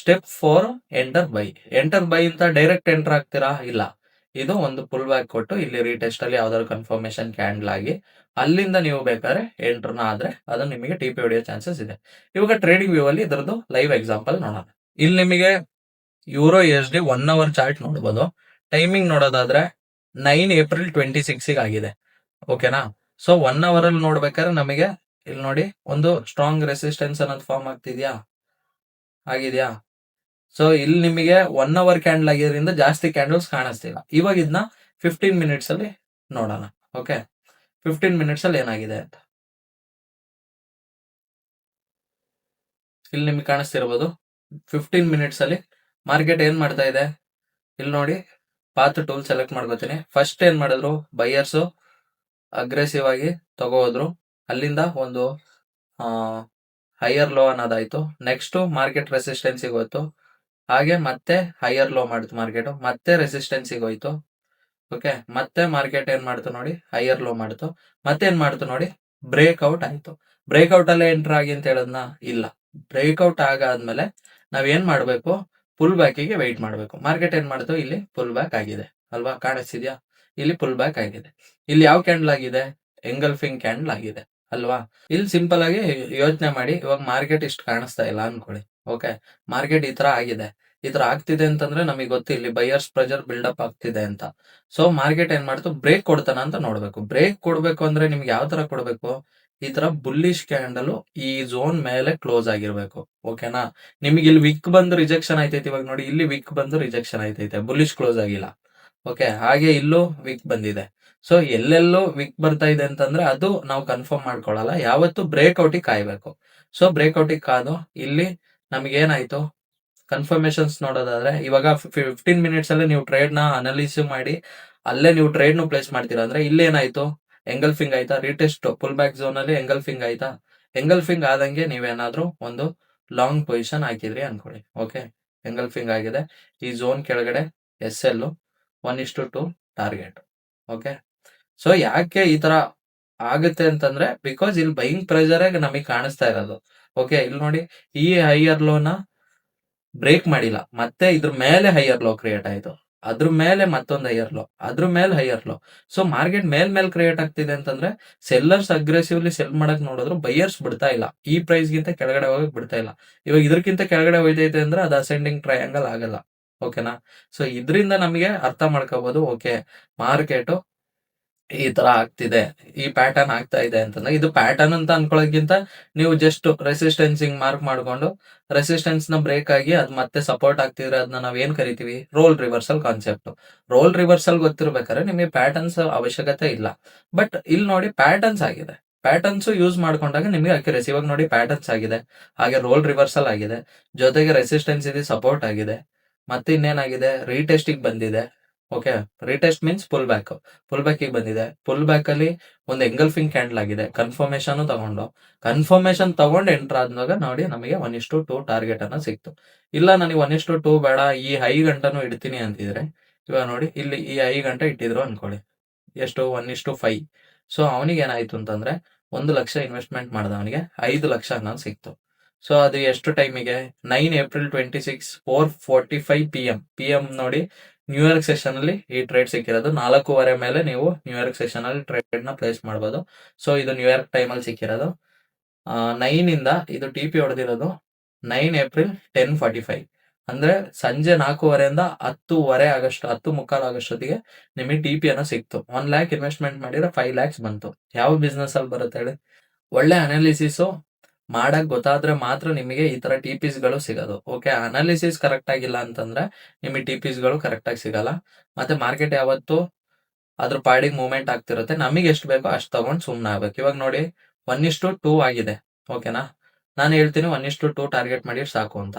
Step 4, enter by. Enter by ಅಂತ ಡೈರೆಕ್ಟ್ ಎಂಟರ್ ಆಗ್ತೀರಾ? ಇಲ್ಲ, ಇದು ಒಂದು ಪುಲ್ ಬ್ಯಾಕ್ ಕೊಟ್ಟು ಇಲ್ಲಿ ರೀಟೆಸ್ಟ್ ಅಲ್ಲಿ ಯಾವ್ದಾದ್ರು ಕನ್ಫರ್ಮೇಶನ್ ಕ್ಯಾಂಡಲ್ ಆಗಿ ಅಲ್ಲಿಂದ ನೀವು ಬೇಕಾದ್ರೆ ಎಂಟರ್ನ ಆದ್ರೆ ಅದು ನಿಮಗೆ ಟಿ ಪಿ ಹೊಡೆಯೋ ಚಾನ್ಸಸ್ ಇದೆ. ಇವಾಗ ಟ್ರೇಡಿಂಗ್ ವ್ಯೂ ಅಲ್ಲಿ ಇದರದ್ದು ಲೈವ್ ಎಕ್ಸಾಂಪಲ್ ನೋಡೋಣ. ಇಲ್ಲಿ ನಿಮಗೆ ಯೂರೋ USD 1 hour ಚಾರ್ಟ್ ನೋಡಬಹುದು. ಟೈಮಿಂಗ್ ನೋಡೋದಾದ್ರೆ 9 April 26 ಆಗಿದೆ. ಓಕೆನಾ, ಸೊ 1 hour ಅಲ್ಲಿ ನೋಡ್ಬೇಕಾದ್ರೆ ನಮಗೆ ಇಲ್ಲಿ ನೋಡಿ ಒಂದು ಸ್ಟ್ರಾಂಗ್ ರೆಸಿಸ್ಟೆನ್ಸ್ ಅನ್ನೋದು ಫಾರ್ಮ್ ಆಗ್ತಿದ್ಯಾ, ಆಗಿದ್ಯಾ? ಸೊ ಇಲ್ಲಿ ನಿಮಗೆ 1 hour ಕ್ಯಾಂಡಲ್ ಆಗಿದ್ರಿಂದ ಜಾಸ್ತಿ ಕ್ಯಾಂಡಲ್ಸ್ ಕಾಣಿಸ್ತಿಲ್ಲ. ಇವಾಗ ಇದನ್ನ 15 ಮಿನಿಟ್ಸ್ ಅಲ್ಲಿ ನೋಡೋಣ. ಓಕೆ, 15 ಮಿನಿಟ್ಸ್ ಅಲ್ಲಿ ಏನಾಗಿದೆ ಅಂತ ಇಲ್ಲಿ ನಿಮ್ಗೆ ಕಾಣಿಸ್ತಿರ್ಬೋದು. 15 ಮಿನಿಟ್ಸ್ ಅಲ್ಲಿ ಮಾರ್ಕೆಟ್ ಏನ್ ಮಾಡ್ತಾ ಇದೆ ಇಲ್ಲಿ ನೋಡಿ. ಪಾತ್ ಟೂಲ್ ಸೆಲೆಕ್ಟ್ ಮಾಡ್ಕೋತೀನಿ. ಫಸ್ಟ್ ಏನ್ ಮಾಡಿದ್ರು, ಬೈಯರ್ಸ್ ಅಗ್ರೆಸಿವ್ ಆಗಿ ತಗೋದ್ರು, ಅಲ್ಲಿಂದ ಒಂದು ಹೈಯರ್ ಲೋ ಅನ್ನೋದಾಯ್ತು. ನೆಕ್ಸ್ಟ್ ಮಾರ್ಕೆಟ್ ರೆಸಿಸ್ಟೆನ್ಸ್ ಹೋಯ್ತು, ಹಾಗೆ ಮತ್ತೆ ಹೈಯರ್ ಲೋ ಮಾಡ್ತು ಮಾರ್ಕೆಟ್, ಮತ್ತೆ ರೆಸಿಸ್ಟೆನ್ಸ್ ಹೋಯ್ತು. ಓಕೆ, ಮತ್ತೆ ಮಾರ್ಕೆಟ್ ಏನ್ ಮಾಡ್ತು ನೋಡಿ, ಹೈಯರ್ ಲೋ ಮಾಡ್ತು, ಮತ್ತೆ ಏನ್ ಮಾಡ್ತು ನೋಡಿ, ಬ್ರೇಕ್ಔಟ್ ಆಯ್ತು. ಬ್ರೇಕ್ಔಟ್ ಅಲ್ಲೇ ಎಂಟರ್ ಆಗಿ ಅಂತ ಹೇಳದ್ನ? ಇಲ್ಲ, ಬ್ರೇಕ್ಔಟ್ ಆಗಾದ್ಮೇಲೆ ನಾವ್ ಏನ್ ಮಾಡ್ಬೇಕು, ಪುಲ್ ಬ್ಯಾಕಿಗೆ ವೆಯ್ಟ್ ಮಾಡ್ಬೇಕು. ಮಾರ್ಕೆಟ್ ಏನ್ ಮಾಡ್ತು, ಇಲ್ಲಿ ಪುಲ್ ಬ್ಯಾಕ್ ಆಗಿದೆ ಅಲ್ವಾ, ಕಾಣಿಸ್ತಿದ್ಯಾ? ಇಲ್ಲಿ ಪುಲ್ ಬ್ಯಾಕ್ ಆಗಿದೆ. ಇಲ್ಲಿ ಯಾವ ಕ್ಯಾಂಡಲ್ ಆಗಿದೆ, ಎಂಗಲ್ಫಿಂಗ್ ಕ್ಯಾಂಡಲ್ ಆಗಿದೆ ಅಲ್ವಾ? ಇಲ್ಲಿ ಸಿಂಪಲ್ ಆಗಿ ಯೋಚನೆ ಮಾಡಿ, ಇವಾಗ ಮಾರ್ಕೆಟ್ ಇಷ್ಟು ಕಾಣಿಸ್ತಾ ಇಲ್ಲ ಅನ್ಕೊಳ್ಳಿ. ಓಕೆ, ಮಾರ್ಕೆಟ್ ಈ ತರ ಆಗಿದೆ, ಈ ತರ ಆಗ್ತಿದೆ ಅಂತಂದ್ರೆ ನಮಗೆ ಗೊತ್ತು ಇಲ್ಲಿ ಬೈಯರ್ಸ್ ಪ್ರೆಷರ್ ಬಿಲ್ಡಪ್ ಆಗ್ತಿದೆ ಅಂತ. ಸೊ ಮಾರ್ಕೆಟ್ ಏನ್ ಮಾಡ್ತು, ಬ್ರೇಕ್ ಕೊಡ್ತಾನ ಅಂತ ನೋಡ್ಬೇಕು. ಬ್ರೇಕ್ ಕೊಡ್ಬೇಕು ಅಂದ್ರೆ ನಿಮ್ಗೆ ಯಾವ ತರ ಕೊಡ್ಬೇಕು, ಈ ತರ ಬುಲ್ಲಿಶ್ ಕ್ಯಾಂಡಲ್ ಈ ಝೋನ್ ಮೇಲೆ ಕ್ಲೋಸ್ ಆಗಿರ್ಬೇಕು. ಓಕೆನಾ, ನಿಮ್ಗೆ ಇಲ್ಲಿ ವಿಕ್ ಬಂದು ರಿಜೆಕ್ಷನ್ ಆಯ್ತೈತೆ. ಇವಾಗ ನೋಡಿ, ಇಲ್ಲಿ ವಿಕ್ ಬಂದು ರಿಜೆಕ್ಷನ್ ಆಯ್ತೈತೆ, ಬುಲ್ಲಿಶ್ ಕ್ಲೋಸ್ ಆಗಿಲ್ಲ. ಓಕೆ, ಹಾಗೆ ಇಲ್ಲೂ ವಿಕ್ ಬಂದಿದೆ. ಸೊ ಎಲ್ಲೆಲ್ಲೋ ವಿಕ್ ಬರ್ತಾ ಇದೆ ಅಂತಂದ್ರೆ ಅದು ನಾವು ಕನ್ಫರ್ಮ್ ಮಾಡ್ಕೊಳ್ಳಲ್ಲ, ಯಾವತ್ತು ಬ್ರೇಕ್ಔಟಿಗೆ ಕಾಯ್ಬೇಕು. ಸೊ ಬ್ರೇಕ್ಔಟಿಗೆ ಕಾದು ಇಲ್ಲಿ ನಮ್ಗೆ ಏನಾಯ್ತು, ಕನ್ಫರ್ಮೇಶನ್ಸ್ ನೋಡೋದಾದ್ರೆ ಇವಾಗ 15 ಮಿನಿಟ್ಸ್ ಅಲ್ಲಿ ನೀವು ಟ್ರೇಡ್ ನ ಅನಾಲಿಸಿಸ್ ಮಾಡಿ ಅಲ್ಲೇ ನೀವು ಟ್ರೇಡ್ ನು ಪ್ಲೇಸ್ ಮಾಡ್ತೀರಾ ಅಂದ್ರೆ ಇಲ್ಲಿ ಏನಾಯ್ತು, ಎಂಗಲ್ಫಿಂಗ್ ಆಯ್ತಾ, ರಿಟೆಸ್ಟ್ ಪುಲ್ ಬ್ಯಾಕ್ ಝೋನ್ ಅಲ್ಲಿ ಎಂಗಲ್ಫಿಂಗ್ ಆಯ್ತಾ. ಎಂಗಲ್ಫಿಂಗ್ ಆದಂಗೆ ನೀವೇನಾದ್ರೂ ಒಂದು ಲಾಂಗ್ ಪೊಸಿಷನ್ ಹಾಕಿದ್ರಿ ಅನ್ಕೊಳ್ಳಿ. ಓಕೆ, ಎಂಗಲ್ಫಿಂಗ್ ಆಗಿದೆ. ಈ ಝೋನ್ ಕೆಳಗಡೆ S L 1:2 target. Okay, so ಯಾಕೆ ಈ ತರ ಆಗುತ್ತೆ ಅಂತಂದ್ರೆ ಬಿಕಾಸ್ ಇಲ್ಲಿ ಬೈಯಿಂಗ್ ಪ್ರೆಷರ್ ನಮಗೆ ಕಾಣಿಸ್ತಾ ಇರೋದು. ಓಕೆ, ಇಲ್ಲಿ ನೋಡಿ ಈ ಹೈಯರ್ ಲೋನ ಬ್ರೇಕ್ ಮಾಡಿಲ್ಲ, ಮತ್ತೆ ಇದ್ರ ಮೇಲೆ ಹೈಯರ್ ಲೋ ಕ್ರಿಯೇಟ್ ಆಯ್ತು, ಅದ್ರ ಮೇಲೆ ಮತ್ತೊಂದು ಹೈಯರ್ ಲೋ, ಅದ್ರ ಮೇಲೆ ಹೈಯರ್ ಲೋ. ಸೊ ಮಾರ್ಕೆಟ್ ಮೇಲ್ ಕ್ರಿಯೇಟ್ ಆಗ್ತಿದೆ ಅಂತಂದ್ರೆ ಸೆಲ್ಲರ್ಸ್ ಅಗ್ರೆಸಿವ್ಲಿ ಸೆಲ್ ಮಾಡಕ್ ನೋಡಿದ್ರು ಬೈಯರ್ಸ್ ಬಿಡ್ತಾ ಇಲ್ಲ, ಈ ಪ್ರೈಸ್ ಗಿಂತ ಕೆಳಗಡೆ ಹೋಗಕ್ ಬಿಡ್ತಾ ಇಲ್ಲ. ಇವಾಗ ಇದಕ್ಕಿಂತ ಕೆಳಗಡೆ ಹೋಯ್ತೈತೆ ಅಂದ್ರೆ ಅದು ಅಸೆಂಡಿಂಗ್ ಟ್ರಯಾಂಗಲ್ ಆಗಲ್ಲ. ಓಕೆನಾ, ಸೊ ಇದರಿಂದ ನಮಗೆ ಅರ್ಥ ಮಾಡ್ಕೋಬಹುದು, ಓಕೆ ಮಾರ್ಕೆಟ್ ಈ ತರ ಆಗ್ತಿದೆ, ಈ ಪ್ಯಾಟರ್ನ್ ಆಗ್ತಾ ಇದೆ ಅಂತಂದ್ರೆ, ಇದು ಪ್ಯಾಟರ್ನ್ ಅಂತ ಅನ್ಕೊಳ್ಳೋಕ್ಕಿಂತ ನೀವು ಜಸ್ಟ್ ರೆಸಿಸ್ಟೆನ್ಸ್ ಮಾರ್ಕ್ ಮಾಡ್ಕೊಂಡು ರೆಸಿಸ್ಟೆನ್ಸ್ ನ ಬ್ರೇಕ್ ಆಗಿ ಅದ್ ಮತ್ತೆ ಸಪೋರ್ಟ್ ಆಗ್ತಿದ್ರೆ ಅದನ್ನ ನಾವ್ ಏನ್ ಕರಿತೀವಿ, role reversal concept. Role reversal ಗೊತ್ತಿರ್ಬೇಕಾದ್ರೆ ನಿಮಗೆ ಪ್ಯಾಟರ್ನ್ಸ್ ಅವಶ್ಯಕತೆ ಇಲ್ಲ. ಬಟ್ ಇಲ್ಲಿ ನೋಡಿ ಪ್ಯಾಟರ್ನ್ಸ್ ಆಗಿದೆ, ಪ್ಯಾಟರ್ನ್ಸ್ ಯೂಸ್ ಮಾಡ್ಕೊಂಡಾಗ ನಿಮಗೆ ಅಕ್ಯುರೇಸಿ. ಇವಾಗ ನೋಡಿ ಪ್ಯಾಟರ್ನ್ಸ್ ಆಗಿದೆ, ಹಾಗೆ ರೋಲ್ ರಿವರ್ಸಲ್ ಆಗಿದೆ, ಜೊತೆಗೆ ರೆಸಿಸ್ಟೆನ್ಸ್ ಇದೆ, ಸಪೋರ್ಟ್ ಆಗಿದೆ, ಮತ್ತೆ ಇನ್ನೇನಾಗಿದೆ ರೀಟೆಸ್ಟಿಗೆ ಬಂದಿದೆ. Okay, retest means pull back ಗೆ ಬಂದಿದೆ. ಪುಲ್ ಬ್ಯಾಕ್ ಅಲ್ಲಿ ಒಂದು ಎಂಗಲ್ಫಿಂಗ್ ಕ್ಯಾಂಡಲ್ ಆಗಿದೆ, ಕನ್ಫರ್ಮೇಶನ್ ತಗೊಂಡು ಎಂಟರ್ ಆದಾಗ ನೋಡಿ ನಮಗೆ 1:2 ಟಾರ್ಗೆಟ್ ಅನ್ನ ಸಿಕ್ತು. ಇಲ್ಲ ನನಗೆ 1:2 ಬೇಡ, ಈ ಹೈ ಗಂಟನು ಇಡ್ತೀನಿ ಅಂತಿದ್ರೆ, ಇವಾಗ ನೋಡಿ ಇಲ್ಲಿ ಈ ಹೈ ಗಂಟೆ ಇಟ್ಟಿದ್ರು ಅನ್ಕೊಳ್ಳಿ, ಎಷ್ಟು 1:5. ಸೊ ಅವನಿಗೆ ಏನಾಯ್ತು ಅಂತಂದ್ರೆ 1 ಲಕ್ಷ ಇನ್ವೆಸ್ಟ್ಮೆಂಟ್ ಮಾಡ್ದ, ಅವನಿಗೆ 5 ಲಕ್ಷ ಅನ್ನೋದು ಸಿಕ್ತು. ಸೊ ಅದು ಎಷ್ಟು ಟೈಮಿಗೆ, 9 ಏಪ್ರಿಲ್ 26 4:45 PM ನೋಡಿ ನ್ಯೂ ಇಯರ್ ಸೆಷನ್ ಅಲ್ಲಿ ಈ ಟ್ರೇಡ್ ಸಿಕ್ಕಿರೋದು. 4:15 ಮೇಲೆ ನೀವು ನ್ಯೂ ಇಯರ್ ಸೆಷನ್ ಅಲ್ಲಿ ಟ್ರೇಡ್ ನ ಪ್ಲೇಸ್ ಮಾಡಬಹುದು. ಸೊ ಇದು ನ್ಯೂ ಇಯರ್ ಟೈಮ್ ಅಲ್ಲಿ ಸಿಕ್ಕಿರೋದು. 9 ಇಂದ ಇದು ಟಿ ಪಿ ಹೊಡೆದಿರೋದು 9 ಏಪ್ರಿಲ್ 10:45, ಅಂದ್ರೆ ಸಂಜೆ 4:15 10:15 ಆಗಸ್ಟ್ 10:15 ಆಗಸ್ಟೊತ್ತಿಗೆ ನಿಮಗೆ ಟಿ ಪಿ ಅನ್ನೋ ಸಿಕ್ತು. 1 lakh ಇನ್ವೆಸ್ಟ್ಮೆಂಟ್ ಮಾಡಿದ್ರೆ 5 lakhs ಬಂತು. ಯಾವ ಬಿಸ್ನೆಸ್ ಅಲ್ಲಿ ಬರುತ್ತೆ ಹೇಳಿ? ಒಳ್ಳೆ ಅನಾಲಿಸಿಸ್ ಮಾಡಕ್ ಗೊತ್ತಾದ್ರೆ ಮಾತ್ರ ನಿಮಗೆ ಈ ತರ ಟಿ ಪಿಸ್ ಗಳು ಸಿಗೋದು. ಓಕೆ, ಅನಾಲಿಸಿಸ್ ಕರೆಕ್ಟ್ ಆಗಿಲ್ಲ ಅಂತಂದ್ರೆ ನಿಮಗೆ ಟಿ ಪಿಸ್ ಗಳು ಕರೆಕ್ಟ್ ಆಗಿ ಸಿಗಲ್ಲ. ಮತ್ತೆ ಮಾರ್ಕೆಟ್ ಯಾವತ್ತು ಅದ್ರ ಪಾಡಿಗೆ ಮೂವ್ಮೆಂಟ್ ಆಗ್ತಿರುತ್ತೆ, ನಮಗೆ ಎಷ್ಟು ಬೇಕೋ ಅಷ್ಟು ತಗೊಂಡು ಸುಮ್ಮನೆ ಆಗ್ಬೇಕು. ಇವಾಗ ನೋಡಿ 1:2 ಆಗಿದೆ. ಓಕೆನಾ, ನಾನು ಹೇಳ್ತೀನಿ 1:2 ಟಾರ್ಗೆಟ್ ಮಾಡಿ ಸಾಕು ಅಂತ.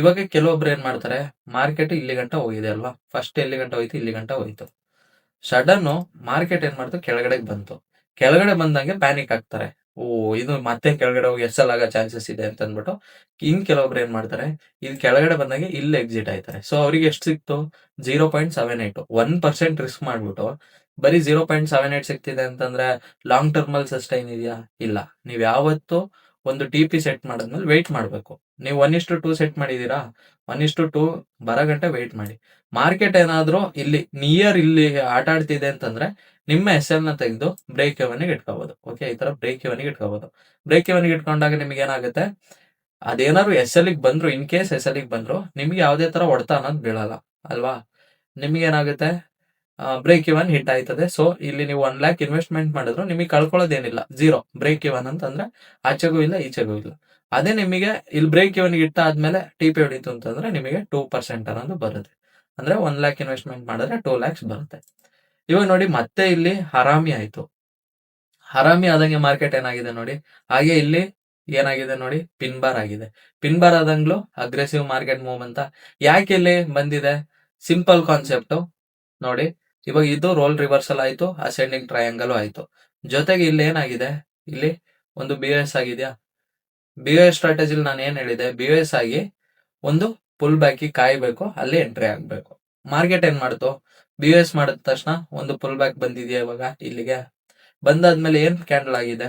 ಇವಾಗ ಕೆಲವೊಬ್ರು ಏನ್ ಮಾಡ್ತಾರೆ, ಮಾರ್ಕೆಟ್ ಇಲ್ಲಿ ಗಂಟ ಹೋಗಿದೆ ಅಲ್ವಾ, ಫಸ್ಟ್ ಎಲ್ಲಿ ಗಂಟ ಹೋಯ್ತು, ಇಲ್ಲಿ ಗಂಟ ಹೋಯ್ತು. ಸಡನ್ ಮಾರ್ಕೆಟ್ ಏನ್ ಮಾಡ್ತು, ಕೆಳಗಡೆ ಬಂತು. ಕೆಳಗಡೆ ಬಂದಂಗೆ ಪ್ಯಾನಿಕ್ ಆಗ್ತಾರೆ, ಓ ಇದು ಮತ್ತೆ ಕೆಳಗಡೆ ಹೋಗಿ ಎಸ್ ಎಲ್ ಆಗೋ ಚಾನ್ಸಸ್ ಇದೆ ಅಂತ ಅಂದ್ಬಿಟ್ಟು ಕೆಲವೊಬ್ರು ಏನ್ ಮಾಡ್ತಾರೆ, ಇದು ಕೆಳಗಡೆ ಬಂದಂಗೆ ಇಲ್ಲಿ ಎಕ್ಸಿಟ್ ಆಯ್ತಾರೆ. ಸೊ ಅವ್ರಿಗೆ ಎಷ್ಟು ಸಿಕ್ತು, 0.78, 1% ರಿಸ್ಕ್ ಮಾಡ್ಬಿಟ್ಟು ಬರೀ 0.78 ಸಿಗ್ತಿದೆ ಅಂತಂದ್ರೆ ಲಾಂಗ್ ಟರ್ಮ್ ಅಲ್ಲಿ ಸಸ್ಟೈನ್ ಇದೆಯಾ? ಇಲ್ಲ. ನೀವ್ ಯಾವತ್ತು ಒಂದು ಟಿ ಪಿ ಸೆಟ್ ಮಾಡಿದ್ಮೇಲೆ ವೆಯ್ಟ್ ಮಾಡ್ಬೇಕು. ನೀವು 1:2 ಸೆಟ್ ಮಾಡಿದೀರಾ, 1:2 ಬರೋ ಗಂಟೆ ವೆಯ್ಟ್ ಮಾಡಿ. ಮಾರ್ಕೆಟ್ ಏನಾದ್ರು ಇಲ್ಲಿ ನಿಯರ್ ಇಲ್ಲಿ ಆಟ ಆಡ್ತಿದೆ ಅಂತಂದ್ರೆ ನಿಮ್ಮ ಎಸ್ ಎಲ್ ನ ತೆಗೆದು ಬ್ರೇಕ್ ಇವನ್ ಇಟ್ಕೋಬಹುದು. ಓಕೆ, ಈ ತರ ಬ್ರೇಕ್ ಇವನ್ ಇಟ್ಕೋಬಹುದು. ಬ್ರೇಕ್ ಇವನ್ ಇಟ್ಕೊಂಡಾಗ ನಿಮ್ಗೆ ಏನಾಗುತ್ತೆ, ಅದೇನಾದ್ರು ಎಸ್ ಎಲ್ ಬಂದ್ರು, ಇನ್ ಕೇಸ್ ಎಸ್ ಎಲ್ ಬಂದ್ರು ನಿಮ್ಗೆ ಯಾವ್ದೇ ತರ ಹೊಡೆತ ಅನ್ನೋದು ಬೀಳಲ್ಲ ಅಲ್ವಾ. ನಿಮ್ಗೆ ಏನಾಗುತ್ತೆ, ಬ್ರೇಕ್ ಇವನ್ ಹಿಟ್ ಆಯ್ತದೆ. ಸೊ ಇಲ್ಲಿ ನೀವು 1 lakh ಇನ್ವೆಸ್ಟ್ಮೆಂಟ್ ಮಾಡಿದ್ರು ನಿಮಗೆ ಕಳ್ಕೊಳ್ಳೋದೇನಿಲ್ಲ, 0 ಬ್ರೇಕ್ ಇವನ್ ಅಂತಂದ್ರೆ ಆಚೆಗೂ ಇಲ್ಲ ಈಚೆಗೂ ಇಲ್ಲ. ಅದೇ ನಿಮಗೆ ಇಲ್ಲಿ ಬ್ರೇಕ್ ಇವನ್ ಇಟ್ಟ ಆದ್ಮೇಲೆ ಟಿ ಪಿ ಹೊಡಿತು ಅಂತಂದ್ರೆ ನಿಮಗೆ 2% ಅನ್ನೋದು ಬರುತ್ತೆ. ಅಂದ್ರೆ 1 lakh ಇನ್ವೆಸ್ಟ್ಮೆಂಟ್ ಮಾಡಿದ್ರೆ 2 lakhs ಬರುತ್ತೆ. ಇವಾಗ ನೋಡಿ ಮತ್ತೆ ಇಲ್ಲಿ ಹರಾಮಿ ಆಯ್ತು. ಹರಾಮಿ ಆದಂಗೆ ಮಾರ್ಕೆಟ್ ಏನಾಗಿದೆ ನೋಡಿ, ಹಾಗೆ ಇಲ್ಲಿ ಏನಾಗಿದೆ ನೋಡಿ, ಪಿನ್ ಬಾರ್ ಆಗಿದೆ. ಪಿನ್ ಬಾರ್ ಆದಂಗ್ಲೂ ಅಗ್ರೆಸಿವ್ ಮಾರ್ಕೆಟ್ ಮೂವ್ ಅಂತ. ಯಾಕೆ ಇಲ್ಲಿ ಬಂದಿದೆ, ಸಿಂಪಲ್ ಕಾನ್ಸೆಪ್ಟ್ ನೋಡಿ. ಇವಾಗ ಇದು ರೋಲ್ ರಿವರ್ಸಲ್ ಆಯ್ತು, ಅಸೆಂಡಿಂಗ್ ಟ್ರಯಾಂಗಲ್ ಆಯ್ತು, ಜೊತೆಗೆ ಇಲ್ಲಿ ಏನಾಗಿದೆ, ಇಲ್ಲಿ ಒಂದು ಬಿ ಎಸ್ ಆಗಿದೆಯಾ. ಬಿ ಎಸ್ ಸ್ಟ್ರಾಟಜಿಲಿ ನಾನು ಏನ್ ಹೇಳಿದೆ, ಬಿ ಎಸ್ ಆಗಿ ಒಂದು ಪುಲ್ ಬ್ಯಾಕ್ ಕಾಯ್ಬೇಕು, ಅಲ್ಲಿ ಎಂಟ್ರಿ ಆಗ್ಬೇಕು. ಮಾರ್ಕೆಟ್ ಏನ್ ಮಾಡ್ತು, ಬಿ ಎಸ್ ಮಾಡಿದ ತಕ್ಷಣ ಒಂದು ಪುಲ್ ಬ್ಯಾಕ್ ಬಂದಿದೆಯಾ, ಇವಾಗ ಇಲ್ಲಿಗೆ ಬಂದಾದ್ಮೇಲೆ ಏನ್ ಕ್ಯಾಂಡಲ್ ಆಗಿದೆ,